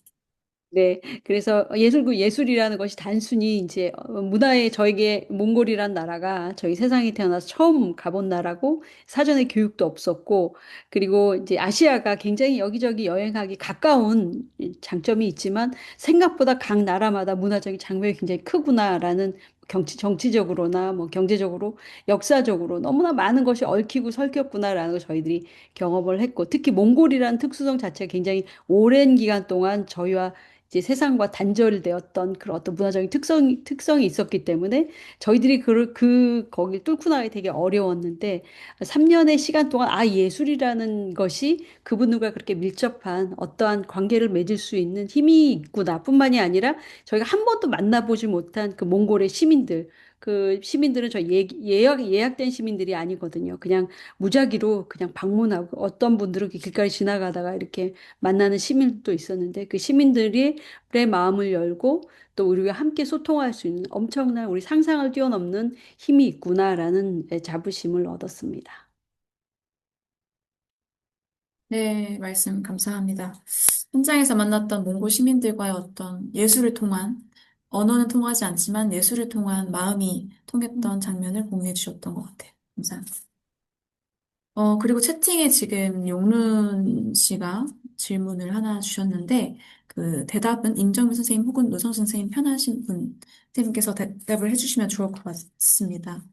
네, 그래서 예술이라는 것이 단순히 이제 문화에 저에게 몽골이란 나라가 저희 세상에 태어나서 처음 가본 나라고 사전에 교육도 없었고 그리고 이제 아시아가 굉장히 여기저기 여행하기 가까운 장점이 있지만 생각보다 각 나라마다 문화적인 장벽이 굉장히 크구나라는 정치적으로나 뭐 경제적으로 역사적으로 너무나 많은 것이 얽히고 설켰구나라는 걸 저희들이 경험을 했고 특히 몽골이라는 특수성 자체가 굉장히 오랜 기간 동안 저희와 이제 세상과 단절되었던 그런 어떤 문화적인 특성이 있었기 때문에 저희들이 거길 뚫고 나가기 되게 어려웠는데 3년의 시간 동안 예술이라는 것이 그분들과 그렇게 밀접한 어떠한 관계를 맺을 수 있는 힘이 있구나 뿐만이 아니라 저희가 한 번도 만나보지 못한 그 몽골의 시민들 그 시민들은 예약된 시민들이 아니거든요. 그냥 무작위로 그냥 방문하고 어떤 분들은 길가에 지나가다가 이렇게 만나는 시민들도 있었는데 그 시민들의 마음을 열고 또 우리가 함께 소통할 수 있는 엄청난 우리 상상을 뛰어넘는 힘이 있구나라는 자부심을 얻었습니다. 네, 말씀 감사합니다. 현장에서 만났던 몽골 시민들과의 어떤 예술을 통한, 언어는 통하지 않지만 예술을 통한 마음이 통했던 장면을 공유해 주셨던 것 같아요. 감사합니다. 그리고 채팅에 지금 용룬 씨가 질문을 하나 주셨는데, 그 대답은 임정민 선생님 혹은 노성 선생님 편하신 선생님께서 대답을 해주시면 좋을 것 같습니다.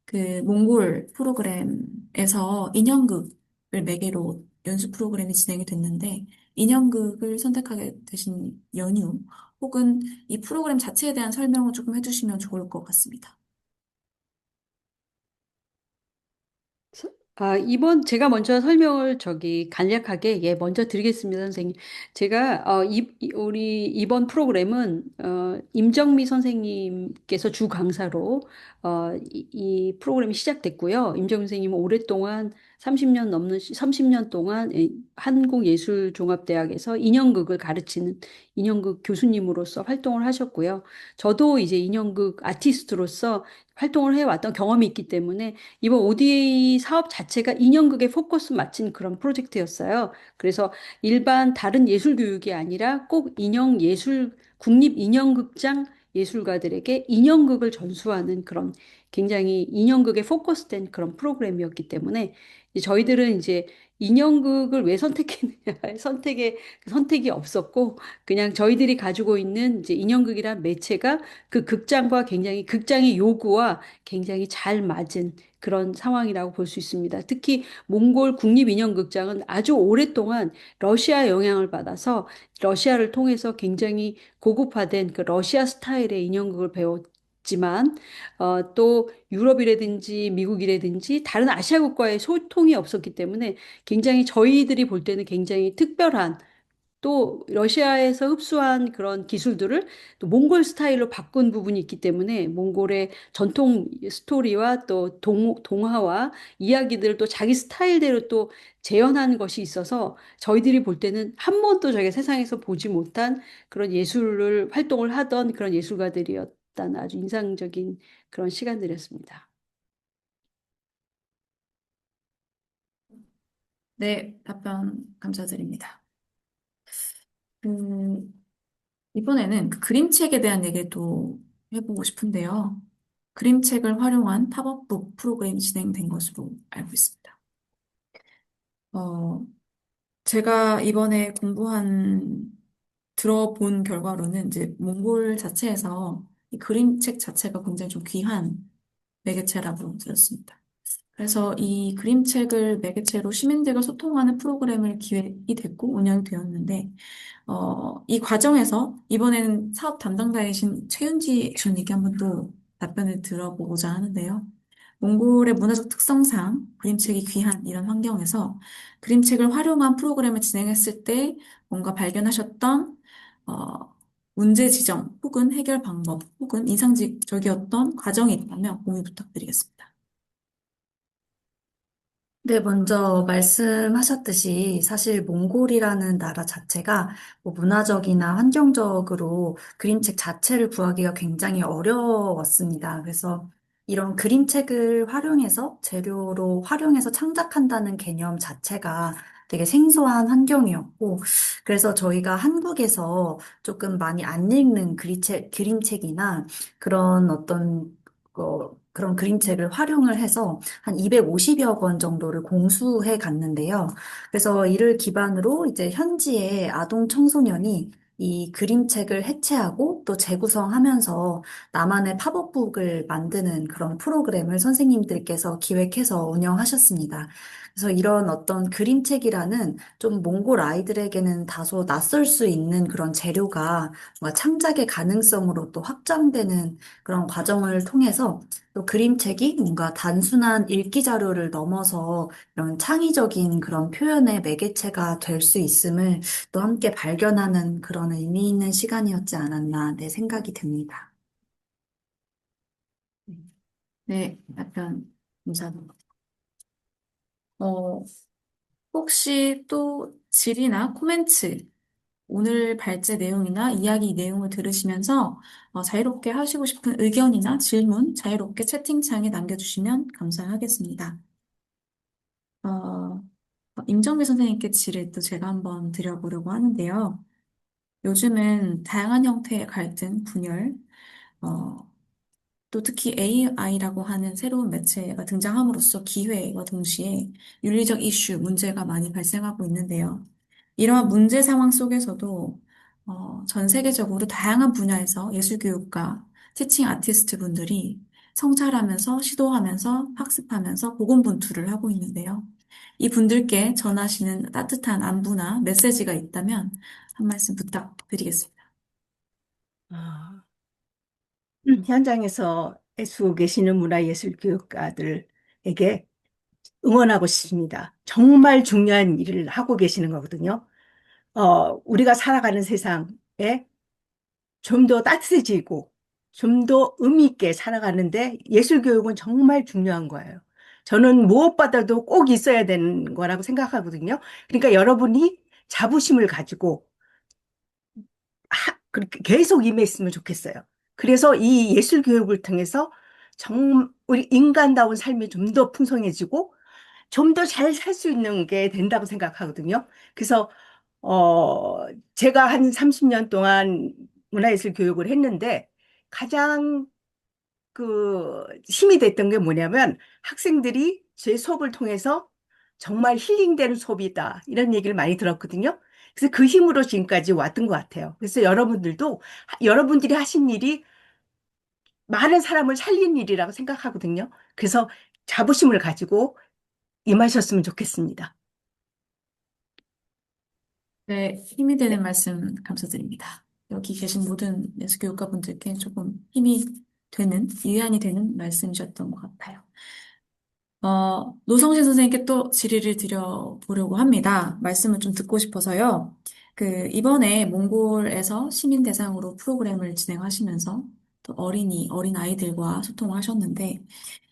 그 몽골 프로그램에서 인형극을 매개로 연수 프로그램이 진행이 됐는데 인형극을 선택하게 되신 연유 혹은 이 프로그램 자체에 대한 설명을 조금 해주시면 좋을 것 같습니다. 이번 제가 먼저 설명을 간략하게 먼저 드리겠습니다, 선생님. 제가 우리 이번 프로그램은 임정미 선생님께서 주 강사로 이 프로그램이 시작됐고요. 임정미 선생님은 오랫동안 30년 동안 이 한국예술종합대학에서 인형극을 가르치는 인형극 교수님으로서 활동을 하셨고요. 저도 이제 인형극 아티스트로서 활동을 해왔던 경험이 있기 때문에 이번 ODA 사업 자체가 인형극에 포커스 맞춘 그런 프로젝트였어요. 그래서 일반 다른 예술 교육이 아니라 꼭 국립인형극장 예술가들에게 인형극을 전수하는 그런 굉장히 인형극에 포커스된 그런 프로그램이었기 때문에 이제 저희들은 이제 인형극을 왜 선택했느냐 선택이 없었고 그냥 저희들이 가지고 있는 이제 인형극이란 매체가 그 극장과 굉장히 극장의 요구와 굉장히 잘 맞은 그런 상황이라고 볼 수 있습니다. 특히 몽골 국립인형극장은 아주 오랫동안 러시아 영향을 받아서 러시아를 통해서 굉장히 고급화된 그 러시아 스타일의 인형극을 배웠지만 또 유럽이라든지 미국이라든지 다른 아시아국과의 소통이 없었기 때문에 굉장히 저희들이 볼 때는 굉장히 특별한 또 러시아에서 흡수한 그런 기술들을 또 몽골 스타일로 바꾼 부분이 있기 때문에 몽골의 전통 스토리와 또 동화와 이야기들을 또 자기 스타일대로 또 재현하는 것이 있어서 저희들이 볼 때는 한 번도 저희가 세상에서 보지 못한 그런 예술을 활동을 하던 그런 예술가들이었다는 아주 인상적인 그런 시간들이었습니다. 네, 답변 감사드립니다. 이번에는 그 그림책에 대한 얘기도 해보고 싶은데요. 그림책을 활용한 팝업북 프로그램이 진행된 것으로 알고 있습니다. 어, 제가 이번에 들어본 결과로는 이제 몽골 자체에서 이 그림책 자체가 굉장히 좀 귀한 매개체라고 들었습니다. 그래서 이 그림책을 매개체로 시민들과 소통하는 프로그램을 기획이 됐고 운영이 되었는데, 이 과정에서 이번에는 사업 담당자이신 최윤지 주님께 한번 또 답변을 들어보고자 하는데요. 몽골의 문화적 특성상 그림책이 귀한 이런 환경에서 그림책을 활용한 프로그램을 진행했을 때 뭔가 발견하셨던 문제 지점 혹은 해결 방법 혹은 인상적이었던 과정이 있다면 공유 부탁드리겠습니다. 네, 먼저 말씀하셨듯이 사실 몽골이라는 나라 자체가 뭐 문화적이나 환경적으로 그림책 자체를 구하기가 굉장히 어려웠습니다. 그래서 이런 그림책을 재료로 활용해서 창작한다는 개념 자체가 되게 생소한 환경이었고, 그래서 저희가 한국에서 조금 많이 안 읽는 그림책이나 그런 그런 그림책을 활용을 해서 한 250여 권 정도를 공수해 갔는데요. 그래서 이를 기반으로 이제 현지의 아동 청소년이 이 그림책을 해체하고 또 재구성하면서 나만의 팝업북을 만드는 그런 프로그램을 선생님들께서 기획해서 운영하셨습니다. 그래서 이런 어떤 그림책이라는 좀 몽골 아이들에게는 다소 낯설 수 있는 그런 재료가 뭔가 창작의 가능성으로 또 확장되는 그런 과정을 통해서 또 그림책이 뭔가 단순한 읽기 자료를 넘어서 이런 창의적인 그런 표현의 매개체가 될 수 있음을 또 함께 발견하는 그런 의미 있는 시간이었지 않았나 내 생각이 듭니다. 네, 답변 감사합니다. 어, 혹시 또 질의나 코멘트, 오늘 발제 내용이나 이야기 내용을 들으시면서 자유롭게 하시고 싶은 의견이나 질문 자유롭게 채팅창에 남겨주시면 감사하겠습니다. 어, 임정미 선생님께 질의 또 제가 한번 드려보려고 하는데요. 요즘은 다양한 형태의 갈등, 분열, 어, 또 특히 AI라고 하는 새로운 매체가 등장함으로써 기회와 동시에 윤리적 이슈, 문제가 많이 발생하고 있는데요. 이러한 문제 상황 속에서도 전 세계적으로 다양한 분야에서 예술교육과 티칭 아티스트 분들이 성찰하면서 시도하면서 학습하면서 고군분투를 하고 있는데요. 이 분들께 전하시는 따뜻한 안부나 메시지가 있다면 한 말씀 부탁드리겠습니다. 아, 현장에서 애쓰고 계시는 문화예술교육가들에게 응원하고 싶습니다. 정말 중요한 일을 하고 계시는 거거든요. 우리가 살아가는 세상에 좀 더 따뜻해지고 좀 더 의미 있게 살아가는데 예술교육은 정말 중요한 거예요. 저는 무엇보다도 꼭 있어야 되는 거라고 생각하거든요. 그러니까 여러분이 자부심을 가지고 그렇게 계속 임했으면 좋겠어요. 그래서 이 예술교육을 통해서 우리 인간다운 삶이 좀 더 풍성해지고 좀 더 잘 살 수 있는 게 된다고 생각하거든요. 그래서 제가 한 30년 동안 문화예술 교육을 했는데 가장 힘이 됐던 게 뭐냐면 학생들이 제 수업을 통해서 정말 힐링되는 수업이다. 이런 얘기를 많이 들었거든요. 그래서 그 힘으로 지금까지 왔던 것 같아요. 그래서 여러분들도 여러분들이 하신 일이 많은 사람을 살린 일이라고 생각하거든요. 그래서 자부심을 가지고 임하셨으면 좋겠습니다. 네, 힘이 되는 말씀 감사드립니다. 여기 계신 모든 예술교육가분들께 조금 힘이 되는, 위안이 되는 말씀이셨던 것 같아요. 노성신 선생님께 또 질의를 드려보려고 합니다. 말씀을 좀 듣고 싶어서요. 이번에 몽골에서 시민 대상으로 프로그램을 진행하시면서 또 어린 아이들과 소통을 하셨는데,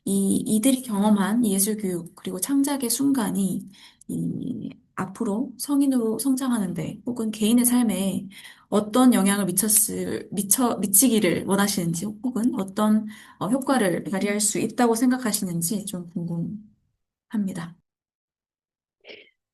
이들이 경험한 이 예술 교육, 그리고 창작의 순간이 앞으로 성인으로 성장하는데, 혹은 개인의 삶에 어떤 영향을 미치기를 원하시는지, 혹은 어떤 효과를 발휘할 수 있다고 생각하시는지 좀 궁금합니다.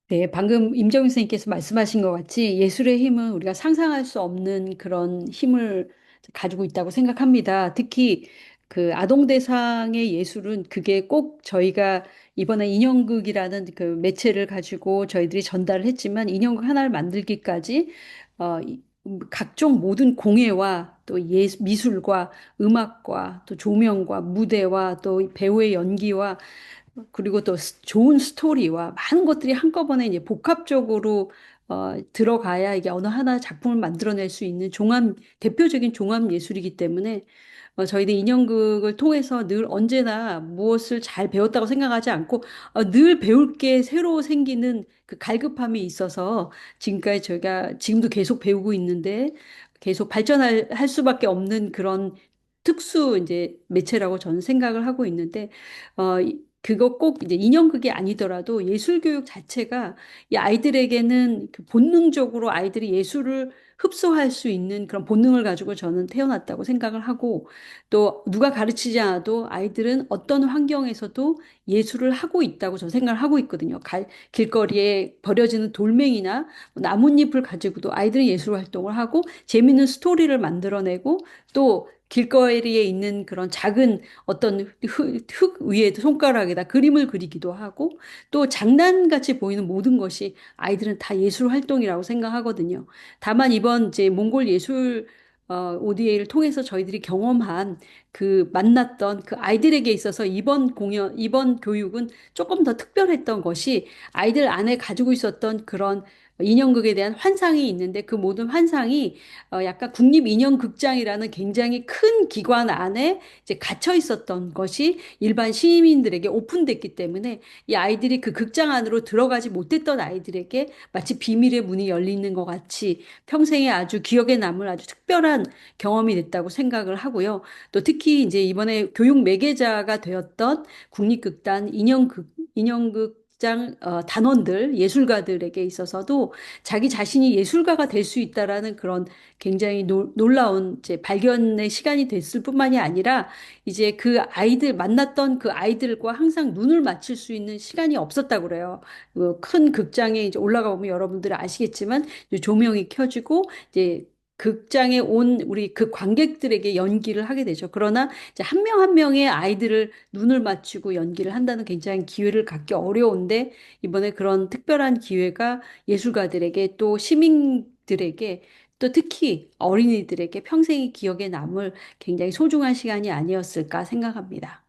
네, 방금 임정윤 선생님께서 말씀하신 것 같이 예술의 힘은 우리가 상상할 수 없는 그런 힘을 가지고 있다고 생각합니다. 특히 그 아동 대상의 예술은 그게 꼭 저희가 이번에 인형극이라는 그 매체를 가지고 저희들이 전달을 했지만 인형극 하나를 만들기까지 각종 모든 공예와 또 미술과 음악과 또 조명과 무대와 또 배우의 연기와 그리고 또 좋은 스토리와 많은 것들이 한꺼번에 이제 복합적으로 들어가야 이게 어느 하나 작품을 만들어낼 수 있는 대표적인 종합 예술이기 때문에 저희들 인형극을 통해서 늘 언제나 무엇을 잘 배웠다고 생각하지 않고 늘 배울 게 새로 생기는 그 갈급함이 있어서 지금까지 저희가 지금도 계속 배우고 있는데 계속 할 수밖에 없는 그런 특수 이제 매체라고 저는 생각을 하고 있는데 그거 꼭 이제 인형극이 아니더라도 예술 교육 자체가 이 아이들에게는 그 본능적으로 아이들이 예술을 흡수할 수 있는 그런 본능을 가지고 저는 태어났다고 생각을 하고 또 누가 가르치지 않아도 아이들은 어떤 환경에서도 예술을 하고 있다고 저는 생각을 하고 있거든요. 길거리에 버려지는 돌멩이나 나뭇잎을 가지고도 아이들은 예술 활동을 하고 재미있는 스토리를 만들어내고 또 길거리에 있는 그런 작은 어떤 흙 위에 손가락에다 그림을 그리기도 하고 또 장난같이 보이는 모든 것이 아이들은 다 예술 활동이라고 생각하거든요. 다만 이번 이제 몽골 예술 ODA를 통해서 저희들이 경험한 만났던 그 아이들에게 있어서 이번 교육은 조금 더 특별했던 것이 아이들 안에 가지고 있었던 그런 인형극에 대한 환상이 있는데 그 모든 환상이 약간 국립인형극장이라는 굉장히 큰 기관 안에 이제 갇혀 있었던 것이 일반 시민들에게 오픈됐기 때문에 이 아이들이 그 극장 안으로 들어가지 못했던 아이들에게 마치 비밀의 문이 열리는 것 같이 평생에 아주 기억에 남을 아주 특별한 경험이 됐다고 생각을 하고요. 또 특히 이제 이번에 교육 매개자가 되었던 국립극단 인형극장 단원들, 예술가들에게 있어서도 자기 자신이 예술가가 될 수 있다라는 그런 굉장히 놀라운 이제 발견의 시간이 됐을 뿐만이 아니라 이제 만났던 그 아이들과 항상 눈을 맞출 수 있는 시간이 없었다고 그래요. 큰 극장에 이제 올라가 보면 여러분들은 아시겠지만 이제 조명이 켜지고 이제 극장에 온 우리 그 관객들에게 연기를 하게 되죠. 그러나 이제 한 명 한 명의 아이들을 눈을 맞추고 연기를 한다는 굉장히 기회를 갖기 어려운데 이번에 그런 특별한 기회가 예술가들에게 또 시민들에게 또 특히 어린이들에게 평생의 기억에 남을 굉장히 소중한 시간이 아니었을까 생각합니다.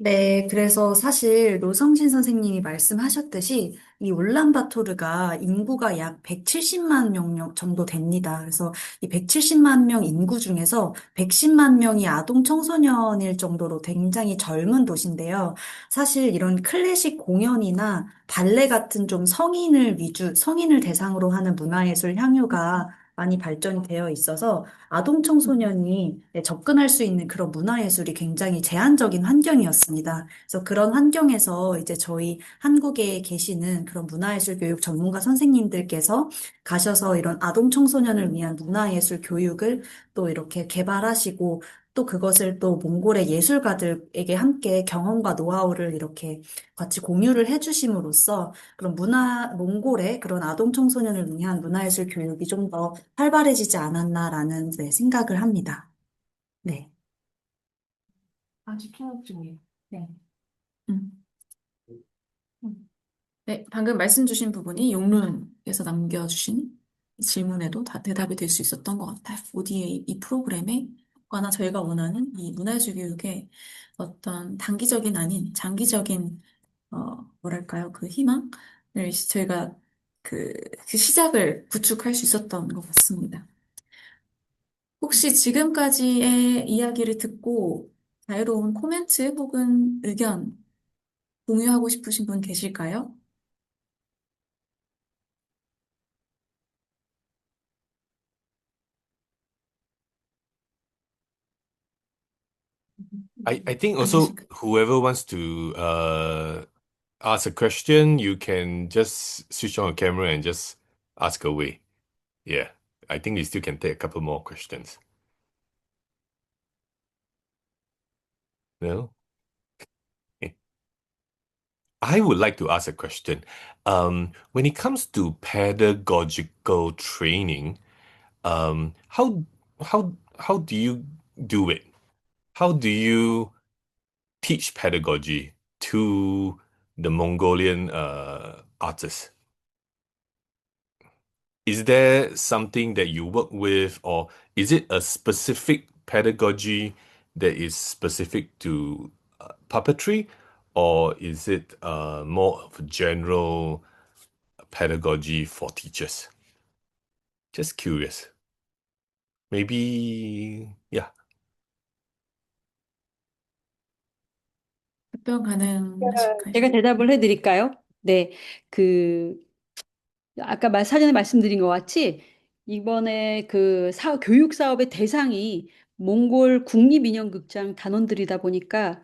네, 그래서 사실 노성진 선생님이 말씀하셨듯이 이 울란바토르가 인구가 약 170만 명 정도 됩니다. 그래서 이 170만 명 인구 중에서 110만 명이 아동 청소년일 정도로 굉장히 젊은 도시인데요. 사실 이런 클래식 공연이나 발레 같은 좀 성인을 대상으로 하는 문화예술 향유가 많이 발전이 되어 있어서 아동 청소년이 접근할 수 있는 그런 문화예술이 굉장히 제한적인 환경이었습니다. 그래서 그런 환경에서 이제 저희 한국에 계시는 그런 문화예술 교육 전문가 선생님들께서 가셔서 이런 아동 청소년을 위한 문화예술 교육을 또 이렇게 개발하시고 또 그것을 또 몽골의 예술가들에게 함께 경험과 노하우를 이렇게 같이 공유를 해주심으로써 그런 몽골의 그런 아동 청소년을 위한 문화예술 교육이 좀 더 활발해지지 않았나라는 네, 생각을 합니다. 네. 아직 통역 중이에요. 네. 음. 네, 방금 말씀 주신 부분이 용론에서 남겨주신 질문에도 다 대답이 될 수 있었던 것 같아요. ODA 이 프로그램에 관한 저희가 원하는 이 문화예술 교육의 어떤 단기적인 아닌 장기적인 뭐랄까요? 그 희망을 저희가 그, 그 시작을 구축할 수 있었던 것 같습니다. 혹시 지금까지의 이야기를 듣고 자유로운 코멘트 혹은 의견 공유하고 싶으신 분 계실까요? I think 안 also 계실까요? whoever wants to ask a question, you can just switch on a camera and just ask away. Yeah, I think we still can take a couple more questions. No? I would like to ask a question. When it comes to pedagogical training, um, how how do you do it? How do you teach pedagogy to the Mongolian artists? Is there something that you work with, or is it a specific pedagogy that is specific to puppetry, or is it more of a general pedagogy for teachers? Just curious. Maybe, yeah. 답변 가능하실까요? 제가 대답을 해드릴까요? 네, 그 아까 사전에 말씀드린 것 같이 이번에 교육 사업의 대상이 몽골 국립인형극장 단원들이다 보니까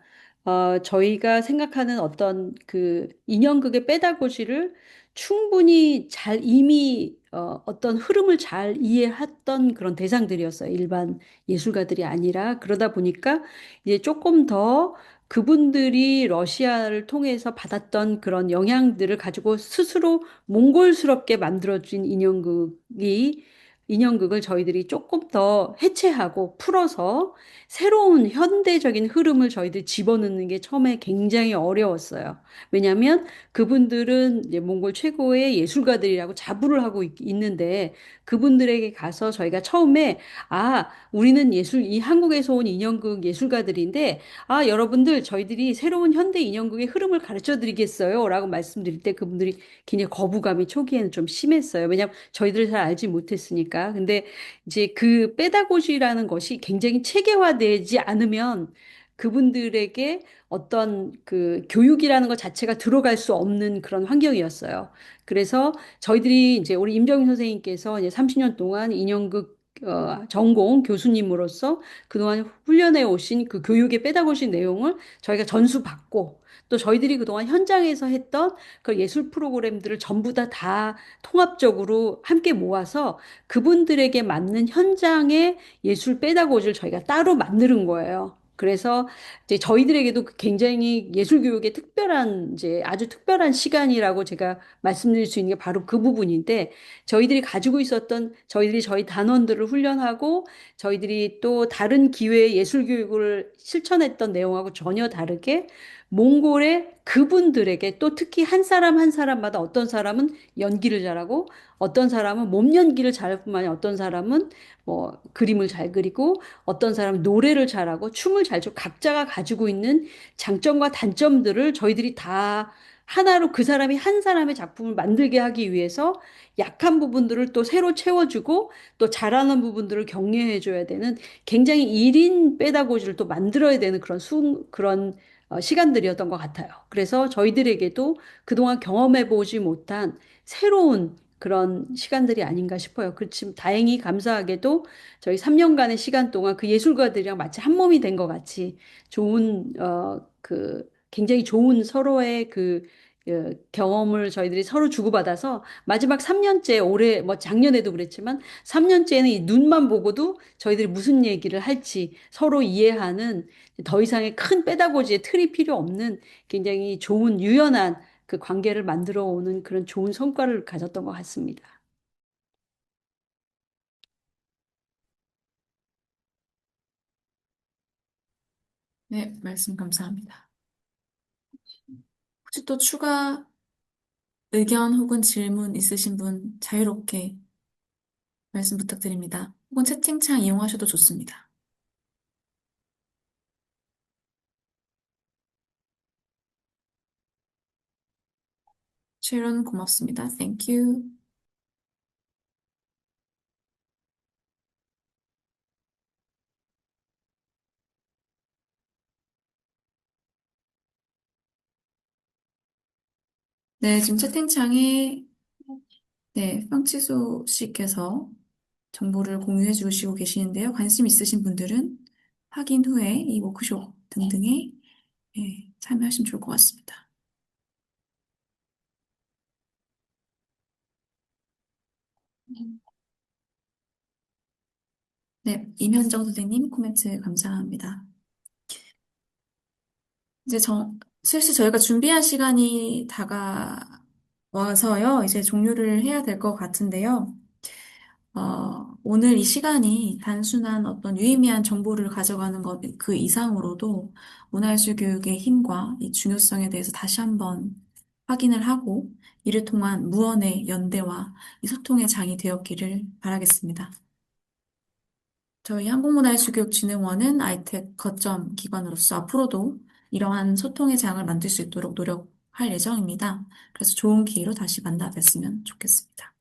저희가 생각하는 어떤 그 인형극의 페다고지를 충분히 잘 이미 어떤 흐름을 잘 이해했던 그런 대상들이었어요. 일반 예술가들이 아니라 그러다 보니까 이제 조금 더 그분들이 러시아를 통해서 받았던 그런 영향들을 가지고 스스로 몽골스럽게 만들어진 인형극을 저희들이 조금 더 해체하고 풀어서 새로운 현대적인 흐름을 저희들이 집어넣는 게 처음에 굉장히 어려웠어요. 왜냐하면 그분들은 이제 몽골 최고의 예술가들이라고 자부를 하고 있는데 그분들에게 가서 저희가 처음에 우리는 이 한국에서 온 인형극 예술가들인데 여러분들 저희들이 새로운 현대 인형극의 흐름을 가르쳐 드리겠어요 라고 말씀드릴 때 그분들이 굉장히 거부감이 초기에는 좀 심했어요. 왜냐하면 저희들 잘 알지 못했으니까. 근데 이제 그 페다고지라는 것이 굉장히 체계화되지 않으면 그분들에게 어떤 그 교육이라는 것 자체가 들어갈 수 없는 그런 환경이었어요. 그래서 저희들이 이제 우리 임정민 선생님께서 이제 30년 동안 인형극 전공 교수님으로서 그동안 훈련해 오신 그 교육의 페다고지 내용을 저희가 전수받고 또 저희들이 그동안 현장에서 했던 그 예술 프로그램들을 전부 다 통합적으로 함께 모아서 그분들에게 맞는 현장의 예술 페다고지를 저희가 따로 만드는 거예요. 그래서 이제 저희들에게도 굉장히 예술 교육의 특별한 이제 아주 특별한 시간이라고 제가 말씀드릴 수 있는 게 바로 그 부분인데 저희들이 가지고 있었던 저희 단원들을 훈련하고 저희들이 또 다른 기회의 예술 교육을 실천했던 내용하고 전혀 다르게 몽골의 그분들에게 또 특히 한 사람 한 사람마다 어떤 사람은 연기를 잘하고 어떤 사람은 몸 연기를 잘할 뿐만 아니라 어떤 사람은 뭐 그림을 잘 그리고 어떤 사람은 노래를 잘하고 춤을 잘 춰 각자가 가지고 있는 장점과 단점들을 저희들이 다 하나로 그 사람이 한 사람의 작품을 만들게 하기 위해서 약한 부분들을 또 새로 채워주고 또 잘하는 부분들을 격려해줘야 되는 굉장히 1인 빼다고지를 또 만들어야 되는 그런 시간들이었던 것 같아요. 그래서 저희들에게도 그동안 경험해보지 못한 새로운 그런 시간들이 아닌가 싶어요. 그렇지만 다행히 감사하게도 저희 3년간의 시간 동안 그 예술가들이랑 마치 한 몸이 된 것 같이 좋은 굉장히 좋은 서로의 경험을 저희들이 서로 주고받아서 마지막 3년째 올해 뭐 작년에도 그랬지만 3년째는 이 눈만 보고도 저희들이 무슨 얘기를 할지 서로 이해하는 더 이상의 큰 빼다고지의 틀이 필요 없는 굉장히 좋은 유연한 그 관계를 만들어 오는 그런 좋은 성과를 가졌던 것 같습니다. 네, 말씀 감사합니다. 혹시 또 추가 의견 혹은 질문 있으신 분 자유롭게 말씀 부탁드립니다. 혹은 채팅창 이용하셔도 좋습니다. 쉐론 고맙습니다. Thank you. 네, 지금 채팅창에 네, 황치소 씨께서 정보를 공유해 주시고 계시는데요. 관심 있으신 분들은 확인 후에 이 워크숍 등등에 참여하시면 좋을 것 같습니다. 네, 임현정 선생님 코멘트 감사합니다. 이제 슬슬 저희가 준비한 시간이 다가와서요. 이제 종료를 해야 될 것 같은데요. 오늘 이 시간이 단순한 어떤 유의미한 정보를 가져가는 것 그 이상으로도 문화예술 교육의 힘과 이 중요성에 대해서 다시 한번 확인을 하고 이를 통한 무언의 연대와 이 소통의 장이 되었기를 바라겠습니다. 저희 한국문화예술교육진흥원은 아이텍 거점 기관으로서 앞으로도 이러한 소통의 장을 만들 수 있도록 노력할 예정입니다. 그래서 좋은 기회로 다시 만나 뵀으면 좋겠습니다.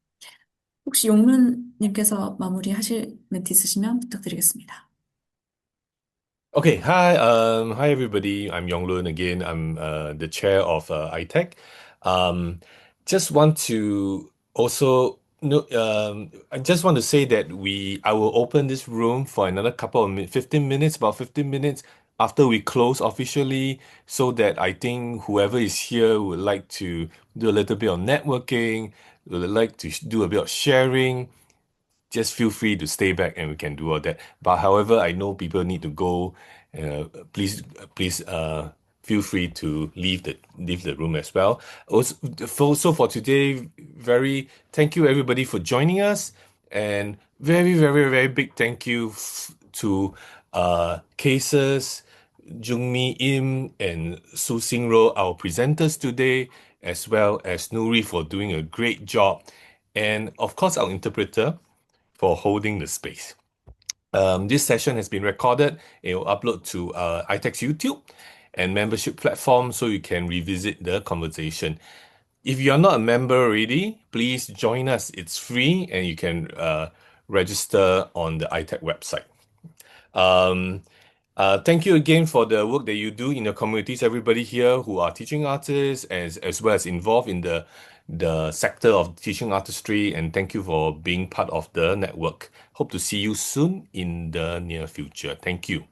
혹시 용문님께서 마무리하실 멘트 있으시면 부탁드리겠습니다. Okay, hi everybody. I'm Yonglun again. I'm the chair of ITEC. Just want to also I just want to say that I will open this room for another couple of 15 minutes, about 15 minutes after we close officially, so that I think whoever is here would like to do a little bit of networking, would like to do a bit of sharing. Just feel free to stay back and we can do all that. But however, I know people need to go. Please feel free to leave the room as well. Also for today, very thank you everybody for joining us, and very very very big thank you to Cases, Jungmi Im and Su Xingro, our presenters today, as well as Nuri for doing a great job, and of course our interpreter for holding the space. This session has been recorded. It will upload to iTech's YouTube and membership platform so you can revisit the conversation. If you're not a member already, please join us. It's free and you can register on the iTech website. Thank you again for the work that you do in your communities, everybody here who are teaching artists as well as involved in the sector of teaching artistry, and thank you for being part of the network. Hope to see you soon in the near future. Thank you.